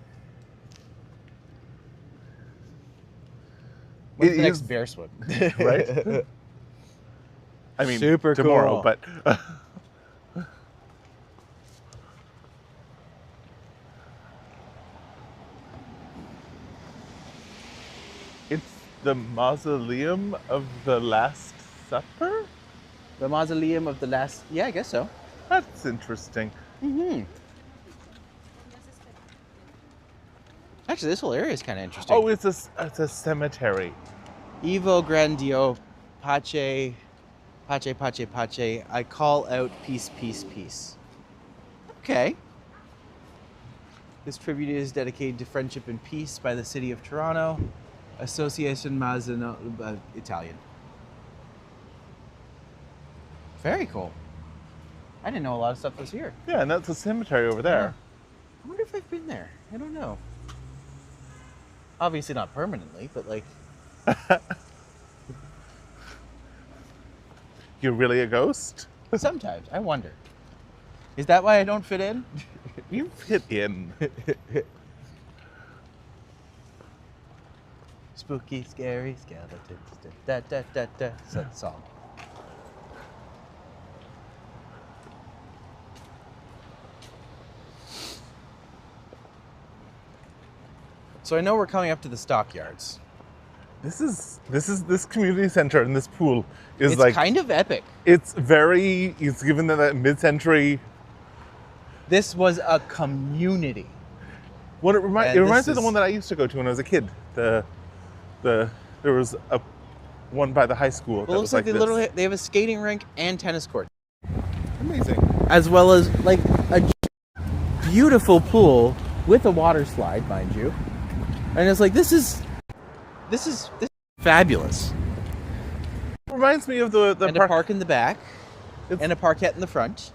When's It the next is- bear swim? Right? I mean, Super tomorrow, cool. but it's the mausoleum of the Last Supper? The mausoleum of the last... Yeah, I guess so. That's interesting. Mm-hmm. Actually, this whole area is kind of interesting. Oh, it's a cemetery. Evo Grandio Pace, Pace, Pace, Pace. I call out peace, peace, peace. Okay. This tribute is dedicated to friendship and peace by the city of Toronto. Association Mazzino... Italian. Very cool. I didn't know a lot of stuff was here. Yeah, and that's a cemetery over there. I wonder if I've been there. I don't know. Obviously not permanently, but like... You're really a ghost? Sometimes. I wonder. Is that why I don't fit in? You fit in. Spooky, scary skeletons. Da da da da. That's that song. So I know we're coming up to the Stockyards. This community center and this pool is It's like kind of epic. it's given that mid-century. This was a community. What it And reminds this me of the is- one that I used to go to when I was a kid. There was a one by the high school. Well, that it looks was like this. they have a skating rink and tennis court, Amazing. as well as like a beautiful pool with a water slide, mind you. And it's like this is fabulous. Reminds me of the And a park in the back, It's- and a parkette in the front,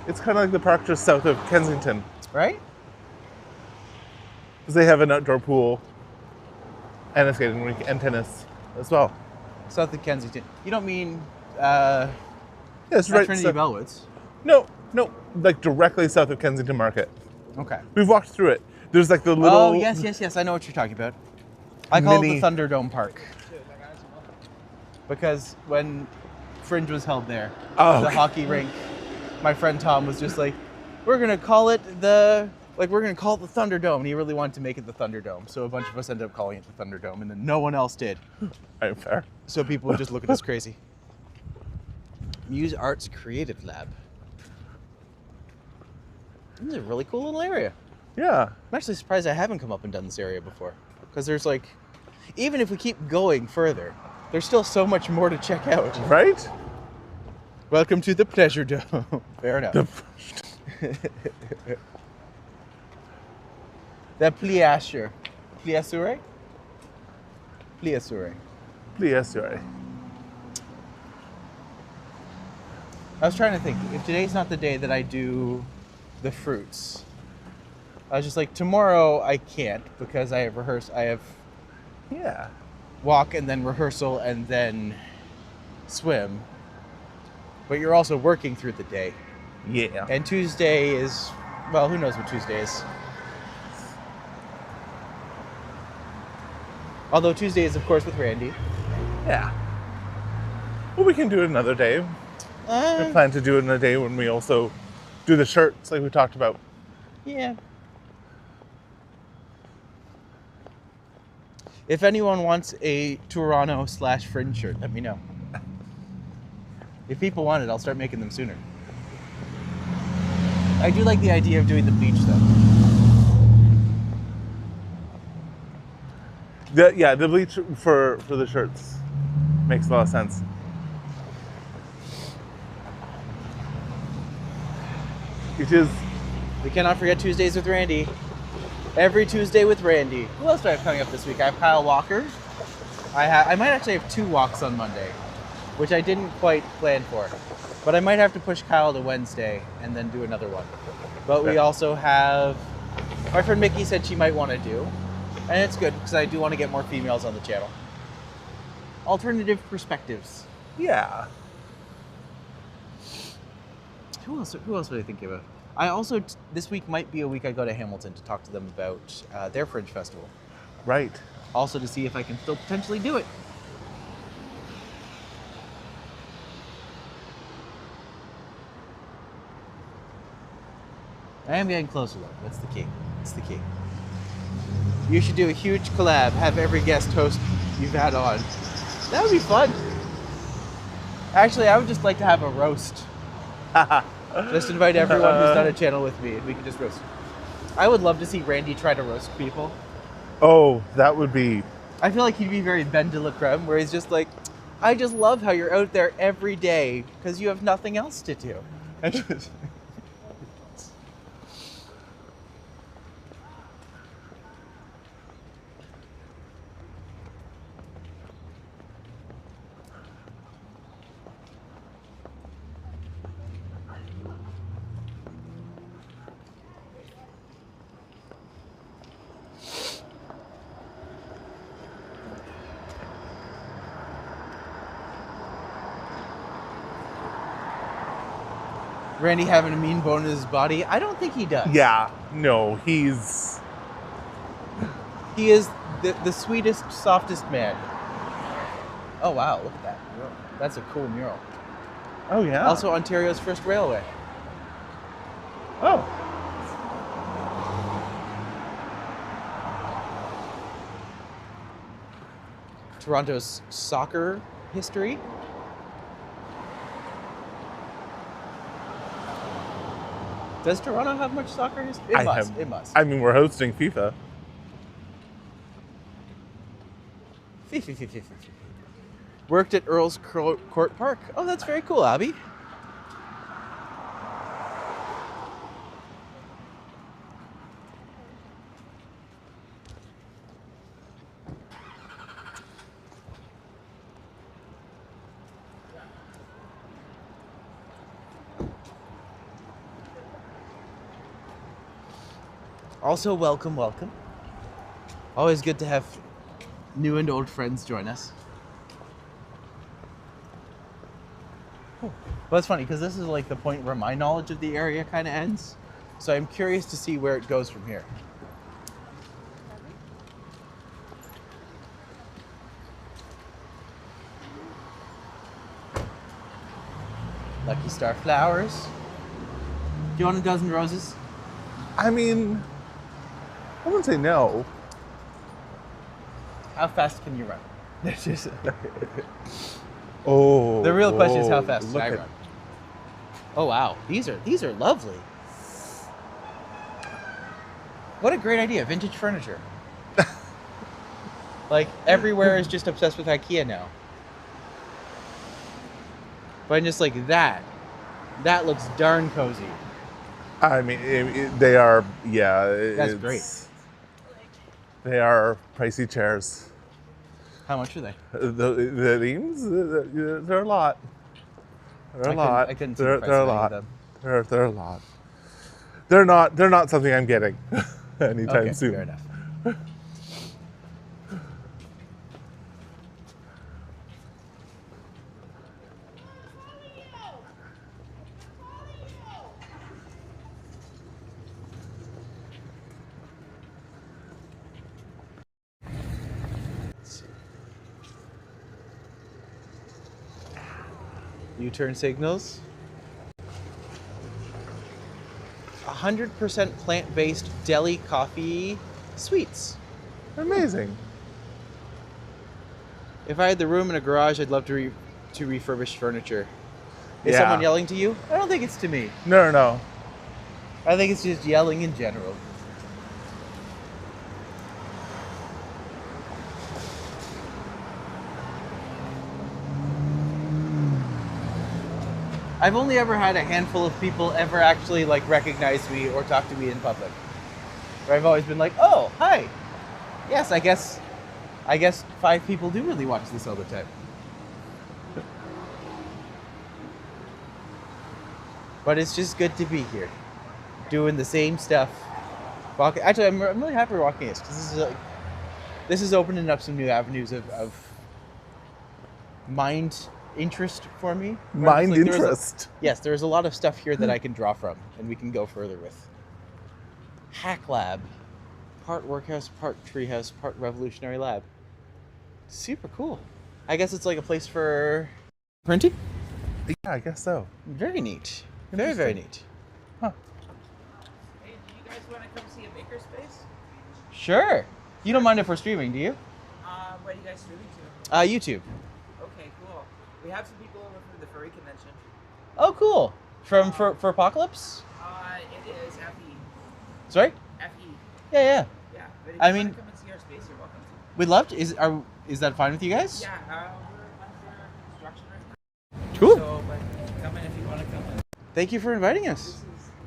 It's kind of like the park just south of Kensington, right? because they have an outdoor pool and a skating rink and tennis as well. South of Kensington. You don't mean Yeah, it's not right. Trinity so- Bellwoods? No, like directly south of Kensington Market. Okay. We've walked through it. There's like the little. Oh yes. I know what you're talking about. I call Mini- it the Thunderdome Park because when Fringe was held there, Oh, the okay. hockey rink, my friend Tom was just like, we're gonna call it the Thunderdome, and he really wanted to make it the Thunderdome. So a bunch of us ended up calling it the Thunderdome, and then no one else did. Right, fair. So people would just look at us crazy. Muse Arts Creative Lab. This is a really cool little area. Yeah. I'm actually surprised I haven't come up and done this area before. Because there's like, even if we keep going further, there's still so much more to check out. Right? Welcome to the Pleasure Dome. Fair enough. The pliasure. Pliasure? Pliasure. Pliasure. I was trying to think, if today's not the day that I do the fruits, I was just like, tomorrow I can't because I have Yeah. walk and then rehearsal and then swim. But you're also working through the day. Yeah. And Tuesday is, well, who knows what Tuesday is. Although Tuesday is, of course, with Randy. Yeah. Well, we can do it another day. We plan to do it in a day when we also do the shirts like we talked about. Yeah. If anyone wants a Toronto/Fringe shirt, let me know. If people want it, I'll start making them sooner. I do like the idea of doing the bleach, though. The bleach for the shirts makes a lot of sense. It is. We cannot forget Tuesdays with Randy. Every Tuesday with Randy. Who else do I have coming up this week? I have Kyle Walker. I might actually have 2 walks on Monday, which I didn't quite plan for. But I might have to push Kyle to Wednesday and then do another one. But we also have, my friend Mickey said she might want to do, and it's good because I do want to get more females on the channel. Alternative perspectives. Yeah. Who else would I think about? I also, this week might be a week I go to Hamilton to talk to them about their Fringe Festival. Right. Also to see if I can still potentially do it. I am getting closer though. That's the key. That's the key. You should do a huge collab. Have every guest host you've had on. That would be fun. Actually, I would just like to have a roast. Just invite everyone who's done a channel with me and we can just roast. I would love to see Randy try to roast people. Oh, that would be. I feel like he'd be very Ben de la Creme, where he's just like, I just love how you're out there every day because you have nothing else to do. Randy having a mean bone in his body? I don't think he does. Yeah. No, he's. He is the sweetest, softest man. Oh, wow. Look at that mural. That's a cool mural. Oh, yeah. Also, Ontario's first railway. Oh. Toronto's soccer history. Does Toronto have much soccer history? It must. I mean, we're hosting FIFA. Worked at Earl's Court Park. Oh, that's very cool, Abby. Also, welcome. Always good to have new and old friends join us. But it's funny because this is like the point where my knowledge of the area kind of ends. So I'm curious to see where it goes from here. Lucky Star Flowers. Do you want a dozen roses? I mean, I wouldn't say no. How fast can you run? Oh. The real question is how fast can look I at- run? Oh wow, these are lovely. What a great idea, vintage furniture. Like everywhere is just obsessed with IKEA now. But I'm just like that looks darn cozy. I mean, they are, yeah. That's it's- great. They are pricey chairs. How much are they? The beams, they're a lot. They're a lot. I couldn't see They're the price a of any of lot. them. They're a lot. They're not something I'm getting anytime Okay, soon. fair enough. U-turn signals. 100% plant-based deli coffee sweets. Amazing. If I had the room in a garage, I'd love to refurbish furniture. Is Yeah. someone yelling to you? I don't think it's to me. No. I think it's just yelling in general. I've only ever had a handful of people ever actually like recognize me or talk to me in public. Where I've always been like, "Oh, hi. Yes, I guess 5 people do really watch this all the time." But it's just good to be here, doing the same stuff. Walking. Actually, I'm really happy we're walking this because this is opening up some new avenues of mind interest for me. Where it's Mind like interest. Yes, there's a lot of stuff here that I can draw from, and we can go further with. Hack Lab, part workhouse, part treehouse, part revolutionary lab. Super cool. I guess it's like a place for printing. Yeah, I guess so. Very neat. Very, very neat. Huh. Hey, do you guys want to come see a makerspace? Sure. You don't mind if we're streaming, do you? What are you guys streaming to? YouTube. Okay, cool. We have some people over from the furry convention. Oh, cool. For Apocalypse? It is FE. Sorry? FE. Yeah. Yeah. But if I you mean- want to come and see our space, you're welcome to. We'd love to. Is that fine with you guys? Yeah, we're under construction right now. Cool. So, but come in if you want to come in. Thank you for inviting us.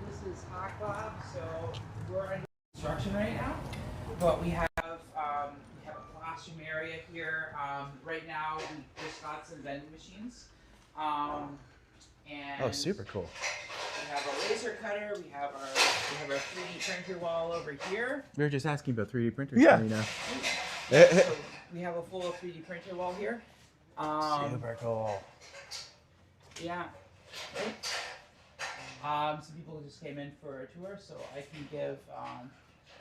This is Hot Lab, so we're under construction right now. But we have a classroom area here. Right now we just got some vending machines. And Oh, super cool. we have a laser cutter, we have our 3D printer wall over here. We were just asking about 3D printers. Yeah. You know. So we have a full 3D printer wall here. Super cool. Yeah. Some people just came in for a tour, so I can give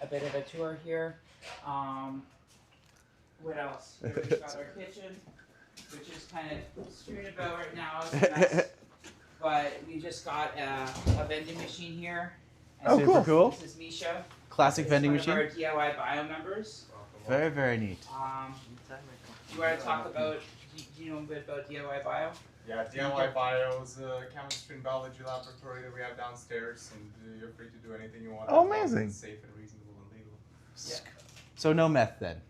a bit of a tour here. What else? Here we've got our kitchen, which is kind of strewn about right now. It's a mess. But we just got a vending machine here. And Oh, this cool. is- Cool. This is Misha. Classic This is vending one machine. of our DIY bio members. Very, very neat. You want to talk about? Do you know a bit about DIY bio? Yeah, DIY Bio is a chemistry and biology laboratory that we have downstairs, and you're free to do anything you want. Oh, as long as amazing. It's safe and reasonable and legal. Yeah. So no meth then.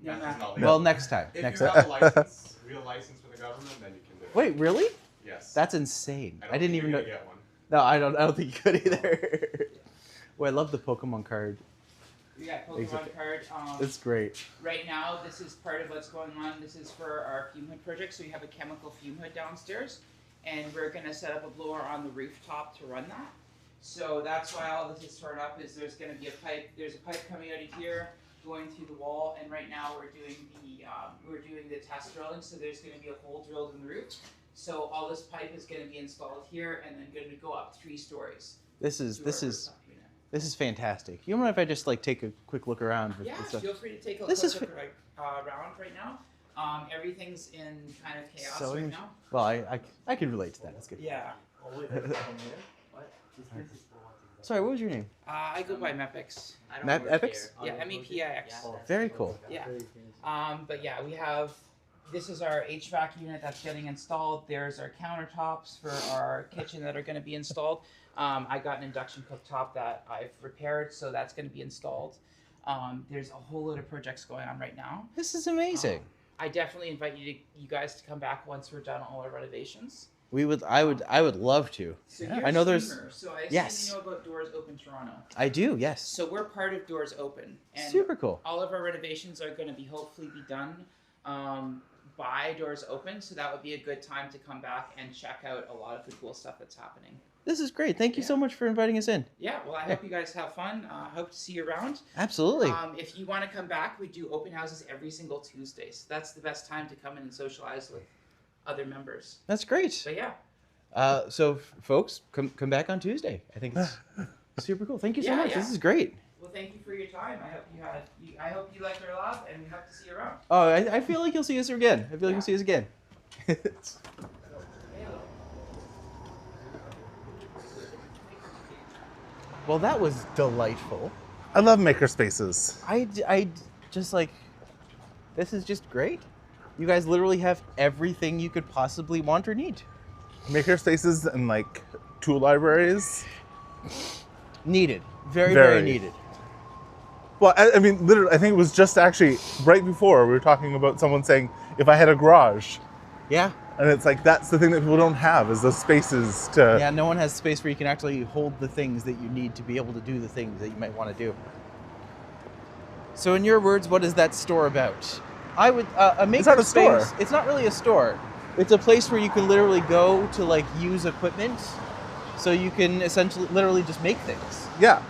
No, Meth is not no. legal. Well, next time. If Next you time. have a license, real license with the government, then you can do it. Wait, really? Yes. That's insane. I didn't even know. Get one. No, I don't think you could either. Well, I love the Pokemon card. We got Pokemon Exactly. card. It's great. Right now, this is part of what's going on. This is for our fume hood project. So we have a chemical fume hood downstairs, and we're going to set up a blower on the rooftop to run that. So that's why all this is torn up. Is there's going to be a pipe. There's a pipe coming out of here, going through the wall, and right now we're doing the test drilling. So there's going to be a hole drilled in the roof. So all this pipe is going to be installed here, and then going to go up 3 stories. This is to this our is rooftop unit. this is fantastic. You mind if I just like take a quick look around with Yeah, the stuff? feel free to take a This quick is look around right now. Everything's in kind of chaos So right in- now. Well, I can relate to that. That's good. Yeah. Sorry, what was your name? I go by Mepix. Map Epics? Yeah, MEPIX. Very cool. Yeah. But yeah, we have. This is our HVAC unit that's getting installed. There's our countertops for our kitchen that are going to be installed. I got an induction cooktop that I've repaired, so that's going to be installed. There's a whole load of projects going on right now. This is amazing. I definitely invite you guys to come back once we're done all our renovations. I would love to. So Yeah. you're I know a there's- streamer, so I assume Yes. you know about Doors Open Toronto. I do, yes. So we're part of Doors Open, and Super cool. all of our renovations are going to be hopefully be done by Doors Open. So that would be a good time to come back and check out a lot of the cool stuff that's happening. This is great. Thank you so Yeah. much for inviting us in. Yeah, well, I hope you guys have fun. Hope to see you around. Absolutely. If you want to come back, we do open houses every single Tuesday. So that's the best time to come in and socialize with other members. That's great. But yeah. So folks, come back on Tuesday. I think it's super cool. Thank you so Yeah, much. yeah. This is great. Well, thank you for your time. I hope you liked our lab, and we hope to see you around. Oh, I feel like you'll see us again. I feel like you'll see us again. Well, that was delightful. I love makerspaces. I just like, this is just great. You guys literally have everything you could possibly want or need. Makerspaces and like tool libraries. Needed. Very, very needed. Well, I mean, literally, I think it was just actually right before we were talking about someone saying, if I had a garage, Yeah. and it's like, that's the thing that people don't have is those spaces to, Yeah, no one has space where you can actually hold the things that you need to be able to do the things that you might want to do. So in your words, what is that store about? I would, a makerspace, It's not a store. It's not really a store. It's a place where you can literally go to like use equipment. So you can essentially literally just make things. yeah.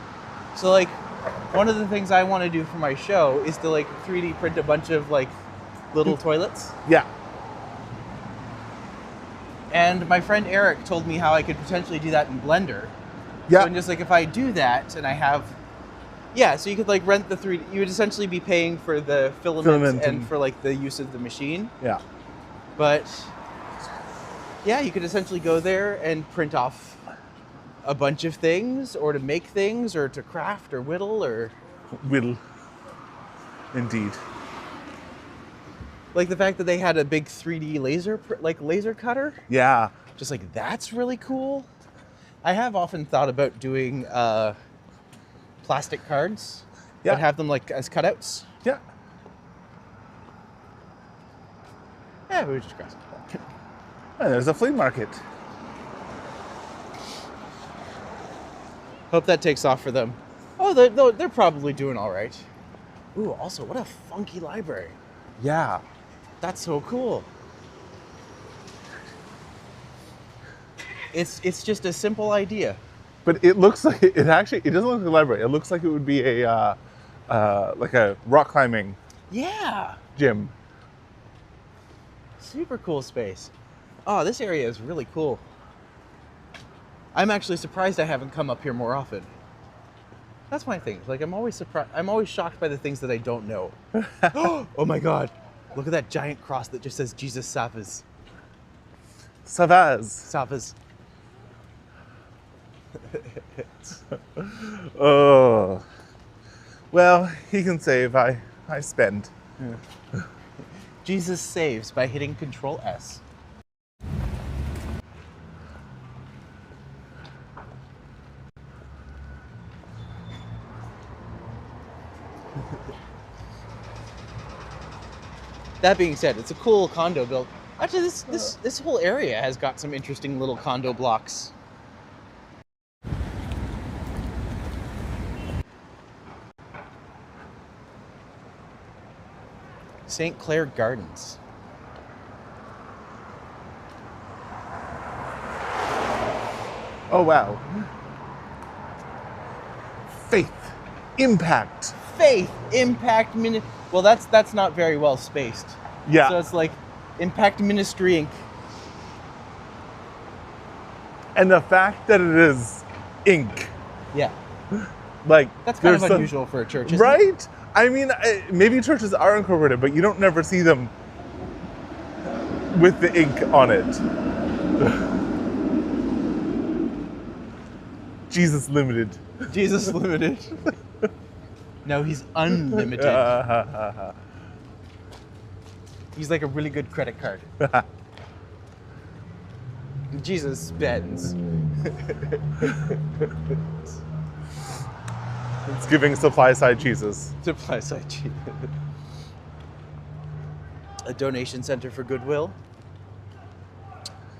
So like, one of the things I want to do for my show is to like 3D print a bunch of like little toilets. Yeah. And my friend Eric told me how I could potentially do that in Blender. Yeah. So and just like if I do that and I have, yeah, so you could like rent the 3D, you would essentially be paying for the filament and for like the use of the machine. Yeah. But yeah, you could essentially go there and print off a bunch of things, or to make things, or to craft or whittle, or Will. Indeed. like the fact that they had a big 3D laser cutter. Yeah. Just like, that's really cool. I have often thought about doing plastic cards, Yeah. but have them like as cutouts. Yeah. Yeah, we were just cross. And there's a flea market. Hope that takes off for them. Oh, they're probably doing all right. Ooh, also, what a funky library. Yeah. That's so cool. It's just a simple idea. But it looks like it actually, it doesn't look like a library. It looks like it would be a like a rock climbing Yeah. gym. Super cool space. Oh, this area is really cool. I'm actually surprised I haven't come up here more often. That's my thing. Like, I'm always surprised. I'm always shocked by the things that I don't know. Oh my God. Look at that giant cross that just says Jesus Savas. Savaz. Savas. Oh. Well, he can save. I spend. Jesus saves by hitting Control S. That being said, it's a cool condo build. Actually, this whole area has got some interesting little condo blocks. St. Clair Gardens. Oh, wow. Faith. Impact. Faith, impact, well, that's not very well spaced. Yeah. So it's like Impact Ministry Inc. And the fact that it is ink. Yeah, Like, that's kind of there's some- unusual for a church, isn't it? Right? I mean, maybe churches are incorporated, but you don't never see them with the ink on it. Jesus Limited. Jesus Limited. No, he's unlimited. He's like a really good credit card. Jesus Benz. It's giving supply side cheeses. Supply side cheap. A donation center for Goodwill.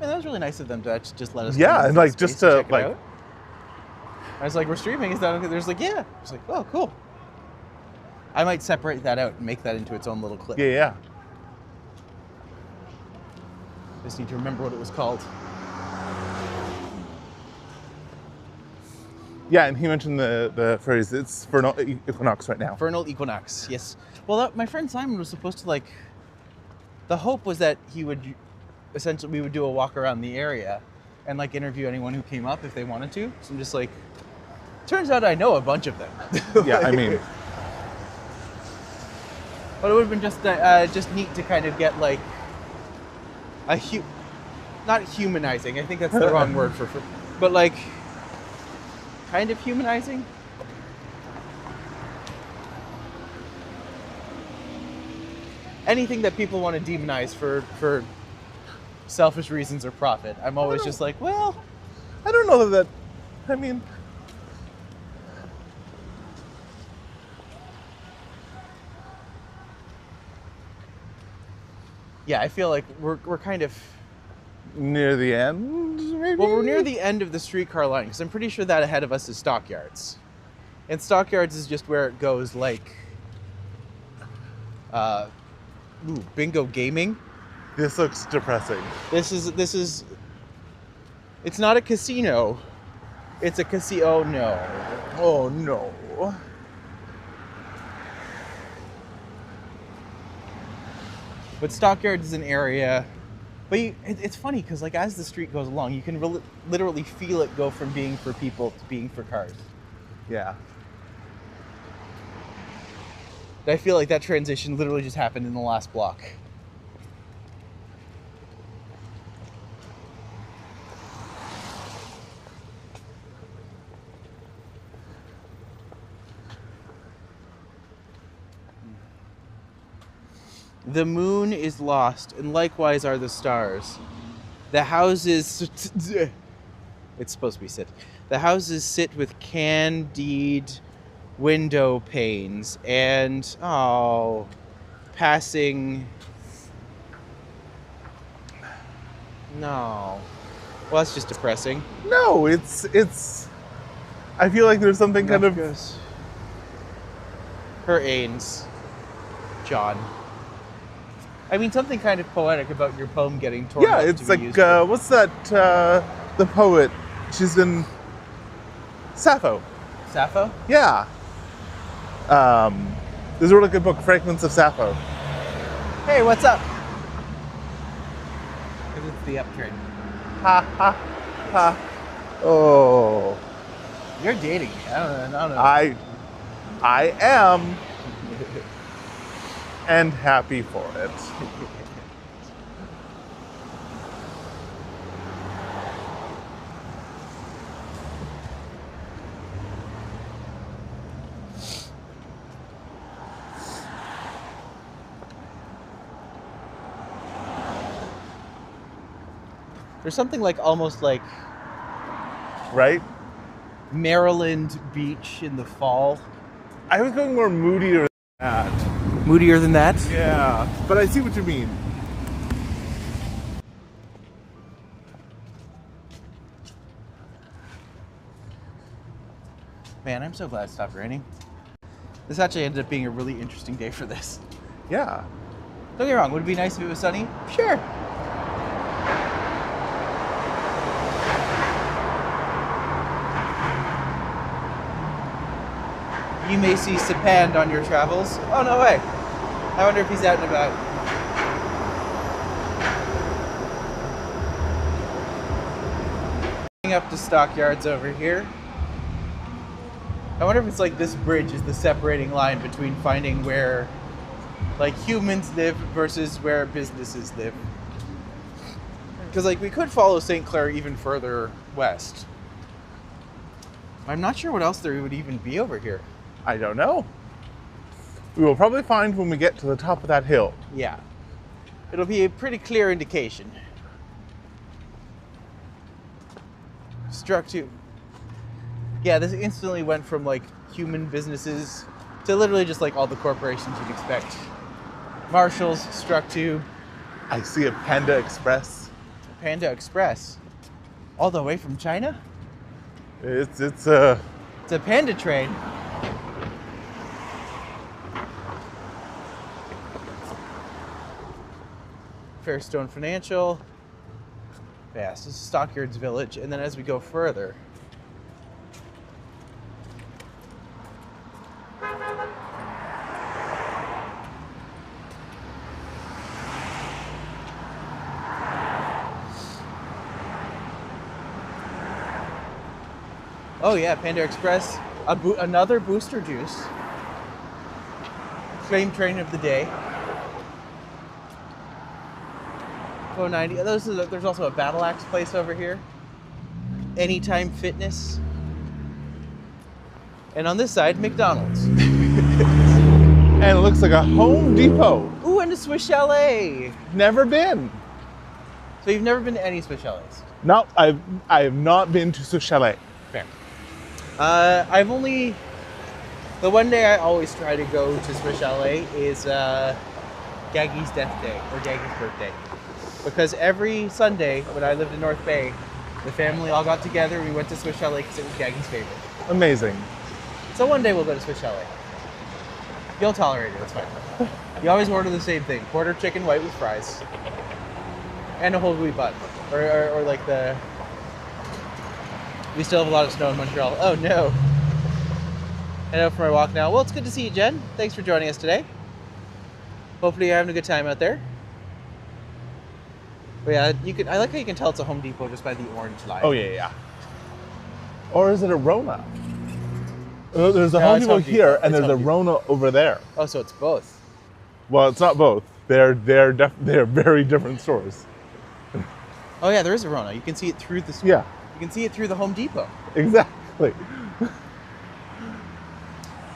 Man, that was really nice of them to actually just let us. Yeah, come into and the like space just and to check it like out. I was like, we're streaming. Is that okay? There's like, yeah. I was like, oh, cool. I might separate that out and make that into its own little clip. yeah. Just need to remember what it was called. Yeah, and he mentioned the phrase, it's vernal equinox right now. Vernal equinox. Yes. Well, my friend Simon was supposed to like. The hope was that he would, essentially, we would do a walk around the area, and like interview anyone who came up if they wanted to. So I'm just like. Turns out I know a bunch of them. Yeah, I mean. But it would have been just neat to kind of get like not humanizing. I think that's the wrong word for, but like kind of humanizing. Anything that people want to demonize for selfish reasons or profit. I'm always just like, well, I don't know that. I mean. yeah, I feel like we're kind of. Near the end, maybe? Well, we're near the end of the streetcar line because I'm pretty sure that ahead of us is Stockyards, and Stockyards is just where it goes like, bingo gaming. This looks depressing. This is. It's not a casino. It's a casino. Oh no. Oh no. But Stockyards is an area. But it's funny because like as the street goes along, you can literally feel it go from being for people to being for cars. Yeah. I feel like that transition literally just happened in the last block. The moon is lost, and likewise are the stars. The houses... It's supposed to be sit. The houses sit with candied window panes and, passing... No. Well, that's just depressing. No, it's... I feel like there's something kind of... Her Ains. John. I mean, something kind of poetic about your poem getting torn Yeah, up it's to be like, used for- what's that, the poet? She's in Sappho. Sappho? Yeah. There's a really good book, Fragments of Sappho. Hey, what's up? Because it's the uptrend. Ha, ha, ha. Oh. You're dating me. I don't know. I am. And happy for it. There's something like almost like Right? Maryland beach in the fall. I was going more moodier than that. Moodier than that? Yeah, but I see what you mean. Man, I'm so glad it stopped raining. This actually ended up being a really interesting day for this. Yeah. Don't get me wrong, would it be nice if it was sunny? Sure. You may see Sapand on your travels. Oh, no way. I wonder if he's out and about. Up to Stockyards over here. I wonder if it's like this bridge is the separating line between finding where like humans live versus where businesses live. Because like we could follow St. Clair even further west. I'm not sure what else there would even be over here. I don't know. We will probably find when we get to the top of that hill. Yeah. It'll be a pretty clear indication. Struck to. Yeah, this instantly went from like human businesses to literally just like all the corporations you'd expect. Marshalls, Struck Tube. I see a Panda Express. Panda Express. All the way from China? It's It's a panda train. Fairstone Financial. Yeah, so this is Stockyards Village. And then as we go further, oh yeah, Panda Express, another booster juice. Same train of the day. 490. There's also a Battle Axe place over here. Anytime Fitness. And on this side, McDonald's. and it looks like a Home Depot. Ooh, and a Swiss Chalet. Never been. So you've never been to any Swiss Chalets? No, I have not been to Swiss Chalet. Fair. I've only... The one day I always try to go to Swiss Chalet is Gaggy's death day, or Gaggy's birthday. Because every Sunday, when I lived in North Bay, the family all got together and we went to Swiss Chalet because it was Gaggy's favorite. Amazing. So one day we'll go to Swiss Chalet. You'll tolerate it, that's fine. You always order the same thing. Quarter chicken white with fries. And a whole wheat bun. Or like the... We still have a lot of snow in Montreal. Oh no. Head out for my walk now. Well, it's good to see you, Jen. Thanks for joining us today. Hopefully you're having a good time out there. But yeah, I like how you can tell it's a Home Depot just by the orange line. Oh yeah. Or is it a Rona? There's a No, Home it's Depot Home here, Depot. and It's there's a Home Depot. Rona over there. Oh, so it's both. Well, it's not both. They're very different stores. Oh yeah, there is a Rona. You can see it through the... Yeah, You can see it through the Home Depot. exactly. A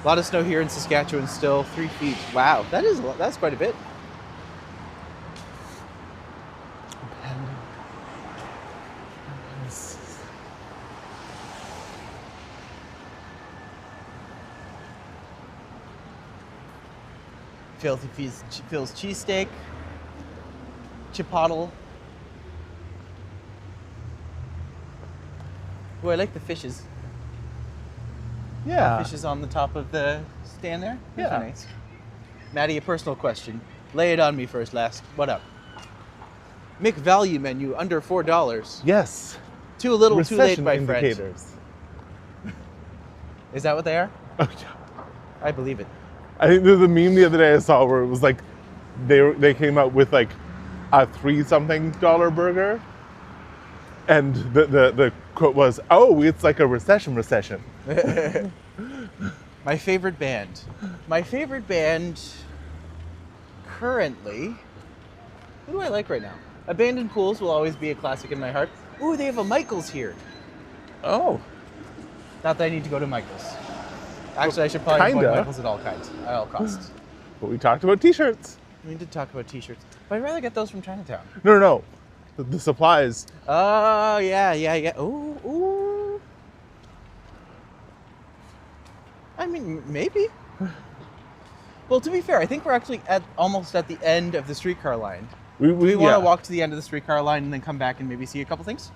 lot of snow here in Saskatchewan still, 3 feet. Wow, that's quite a bit. Phil's cheesesteak, chipotle. Oh, I like the fishes. Yeah. Fishes on the top of the stand there. Those are Yeah. nice. Maddie, a personal question. Lay it on me first, last. What up? Mick value menu under $4. Yes. Too little, too late, Recession my friend. indicators. Is that what they are? Oh yeah. I believe it. I think there's a meme the other day I saw where it was like they came out with like a $3-something burger, and the quote was, "Oh, it's like a recession." My favorite band. My favorite band currently. Who do I like right now? Abandoned Pools will always be a classic in my heart. Ooh, they have a Michaels here. Oh, Not that I need to go to Michael's. Actually, I should probably avoid Kinda. Michael's at all costs. but we talked about T-shirts. We did talk about t-shirts. But I'd rather get those from Chinatown. No. The supplies. Oh, yeah. Ooh. I mean, maybe. Well, to be fair, I think we're actually almost at the end of the streetcar line. We Do we want yeah. to walk to the end of the streetcar line and then come back and maybe see a couple things?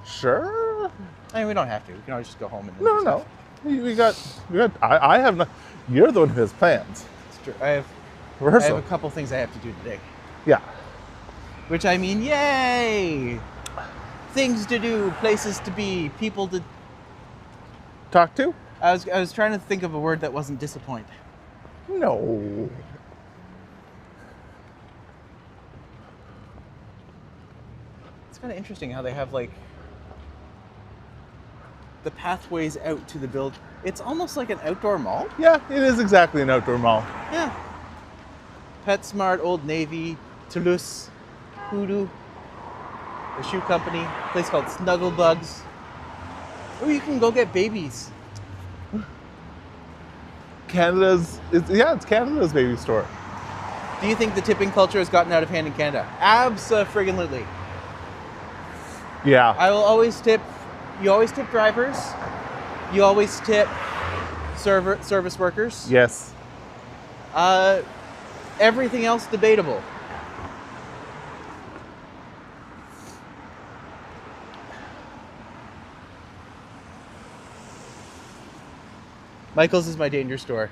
Sure. I mean, we don't have to. We can always just go home and then No. do stuff. We got. I have not. You're the one who has plans. It's true. I have Rehearsal. a couple things I have to do today. Yeah. Which I mean, yay! Things to do, places to be, people to... Talk to? I was trying to think of a word that wasn't disappoint. No. It's kind of interesting how they have like the pathways out to the build. It's almost like an outdoor mall. Yeah, it is exactly an outdoor mall. Yeah. PetSmart, Old Navy, Toulouse, Hoodoo, the shoe company, a place called Snugglebugs. Oh, you can go get babies. It's Canada's baby store. Do you think the tipping culture has gotten out of hand in Canada? Abso-friggin-lutely. Yeah. I will always tip. You always tip drivers. You always tip service workers. Yes. Everything else debatable. Michael's is my danger store.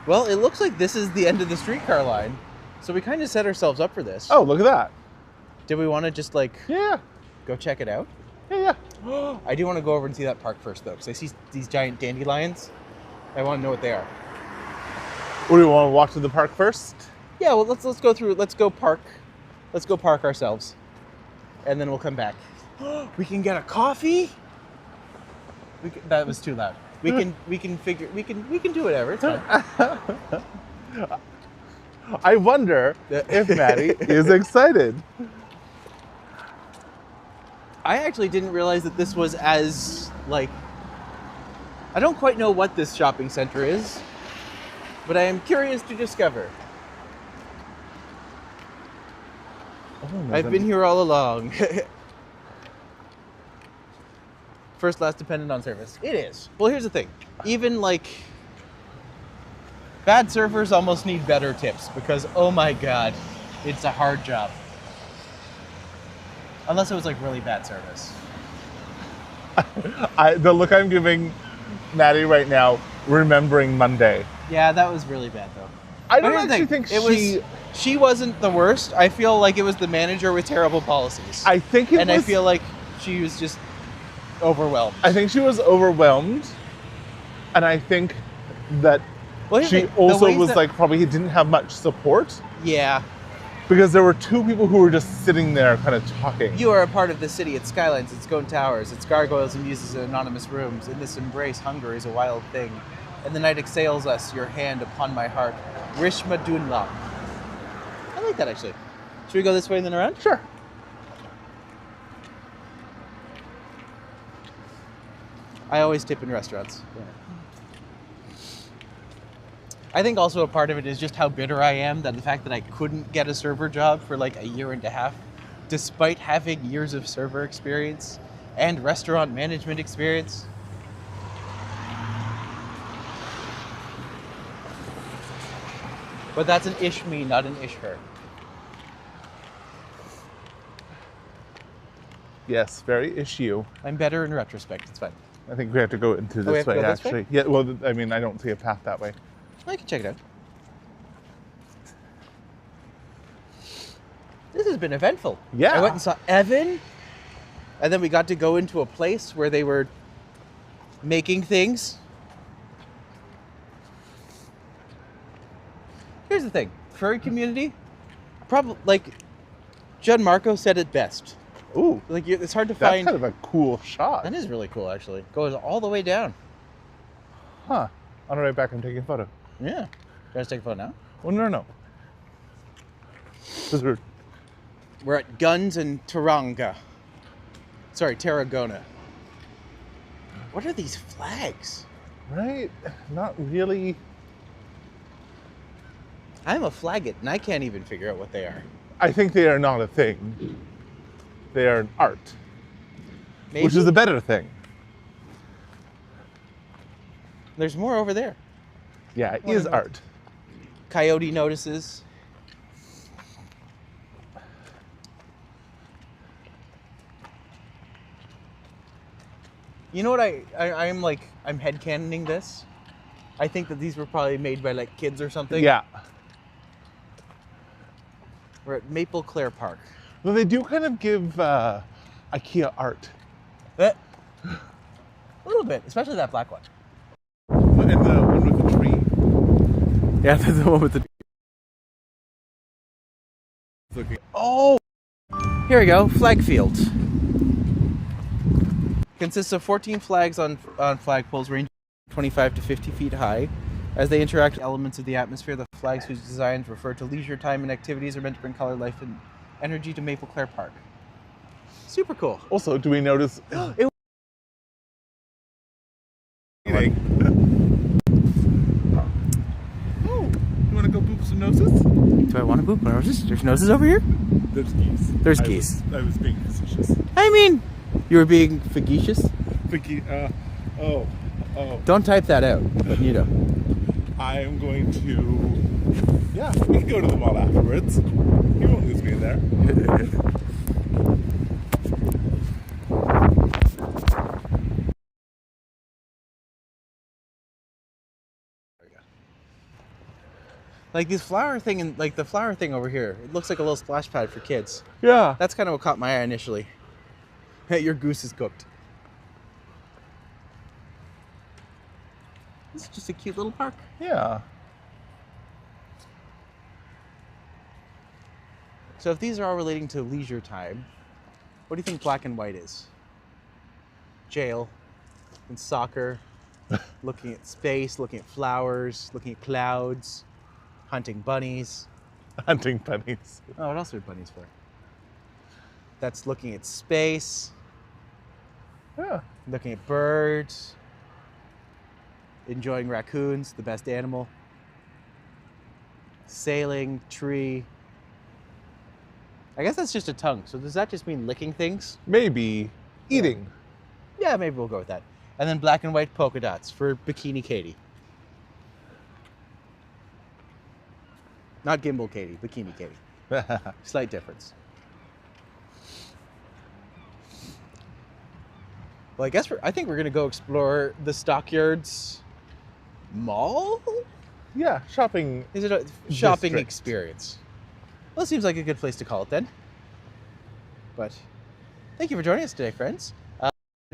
Well, it looks like this is the end of the streetcar line. So we kind of set ourselves up for this. Oh, look at that. Did we want to just like Yeah. go check it out? Yeah. I do want to go over and see that park first though, because I see these giant dandelions. I want to know what they are. What do you want to walk to the park first? Yeah, well let's go through. Let's go park ourselves, and then we'll come back. We can get a coffee. That was too loud. We can do whatever. It's fine. I wonder if Maddie is excited. I actually didn't realize that this was as like. I don't quite know what this shopping center is, but I am curious to discover. I've been here all along. First, last, dependent on service. It is. Well, here's the thing. Even like bad surfers almost need better tips because, oh my God, it's a hard job. Unless it was like really bad service. The look I'm giving Maddie right now, remembering Monday. Yeah, that was really bad though. I But don't here's the actually thing, think she wasn't the worst. I feel like it was the manager with terrible policies. I think it and was. I feel like she was just overwhelmed. I think she was overwhelmed, and I think that Well, here's she the thing, the also ways was that- like probably didn't have much support Yeah. because there were two people who were just sitting there kind of talking. You are a part of the city. Its skylines, its stone towers, its gargoyles and muses in anonymous rooms. In this embrace, hunger is a wild thing. And the night exhales us, your hand upon my heart. Rishma Dunlop. I like that actually. Should we go this way and then around? Sure. I always tip in restaurants. I think also a part of it is just how bitter I am that the fact that I couldn't get a server job for like a year and a half, despite having years of server experience and restaurant management experience. But that's an ish me, not an ish her. Yes, very issue. I'm better in retrospect. It's fine. I think we have to go into we this have to way, go this way? actually. Yeah, well, I mean, I don't see a path that way. I can check it out. This has been eventful. Yeah. I went and saw Evan, and then we got to go into a place where they were making things. Here's the thing. Furry community, probably, like, Gianmarco said it best. Ooh, Like, it's hard to that's find. kind of a cool shot. That is really cool, actually. Goes all the way down. Huh. On the way back, I'm taking a photo. Yeah. You guys take a photo now? Well, no. 'Cause We're at Guns and Tarragona. Sorry, Tarragona. What are these flags? right? Not really. I'm a flag it, and I can't even figure out what they are. I think they are not a thing. They are an art, Maybe? which is a better thing. There's more over there. Yeah, it What is about- art. Coyote notices. You know what I'm like, I'm headcanoning this. I think that these were probably made by like kids or something. Yeah. We're at Maple Clair Park. Well, they do kind of give IKEA art. A little bit, especially that black one. And the one with the tree. Yeah, that's the one with the... Looking. Oh! Here we go, flag field. Consists of 14 flags on flagpoles ranging 25 to 50 feet high. As they interact with elements of the atmosphere, the flags whose designs refer to leisure time and activities are meant to bring color, life, and energy to Maple Clair Park. Super cool. Also, do we notice... It- Oh, you want to go boop some noses? Do I want to boop noses? There's noses over here? There's geese. There's geese. I was being facetious. I mean, you were being facetious. Oh. Don't type that out, but you know. I am going to... Yeah, we can go to the mall afterwards. You won't lose me in there. Like this flower thing and like the flower thing over here. It looks like a little splash pad for kids. Yeah. That's kind of what caught my eye initially. Hey, your goose is cooked. This is just a cute little park. Yeah. So if these are all relating to leisure time, what do you think black and white is? Jail, and soccer, looking at space, looking at flowers, looking at clouds, hunting bunnies. Hunting bunnies. Oh, what else are bunnies for? That's looking at space, Yeah. looking at birds, enjoying raccoons, the best animal, sailing, tree. I guess that's just a tongue. So does that just mean licking things? Maybe eating. Yeah, maybe we'll go with that. And then black and white polka dots for Bikini Katie. Not Gimbal Katie, Bikini Katie. Slight difference. Well, I think we're gonna go explore the Stockyards Mall. Yeah, shopping. Is it a shopping District. experience? Well, it seems like a good place to call it then. But thank you for joining us today, friends.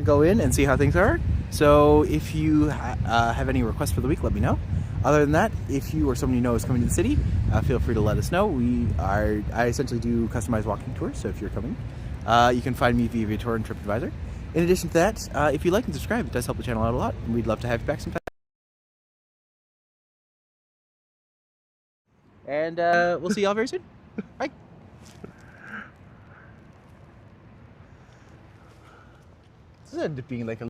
Go in and see how things are. So if you have any requests for the week, let me know. Other than that, if you or someone you know is coming to the city, feel free to let us know. I essentially do customized walking tours, so if you're coming, you can find me via Viator and TripAdvisor. In addition to that, if you like and subscribe, it does help the channel out a lot, and we'd love to have you back sometime. And we'll see y'all very soon. Bye. This ended up being like a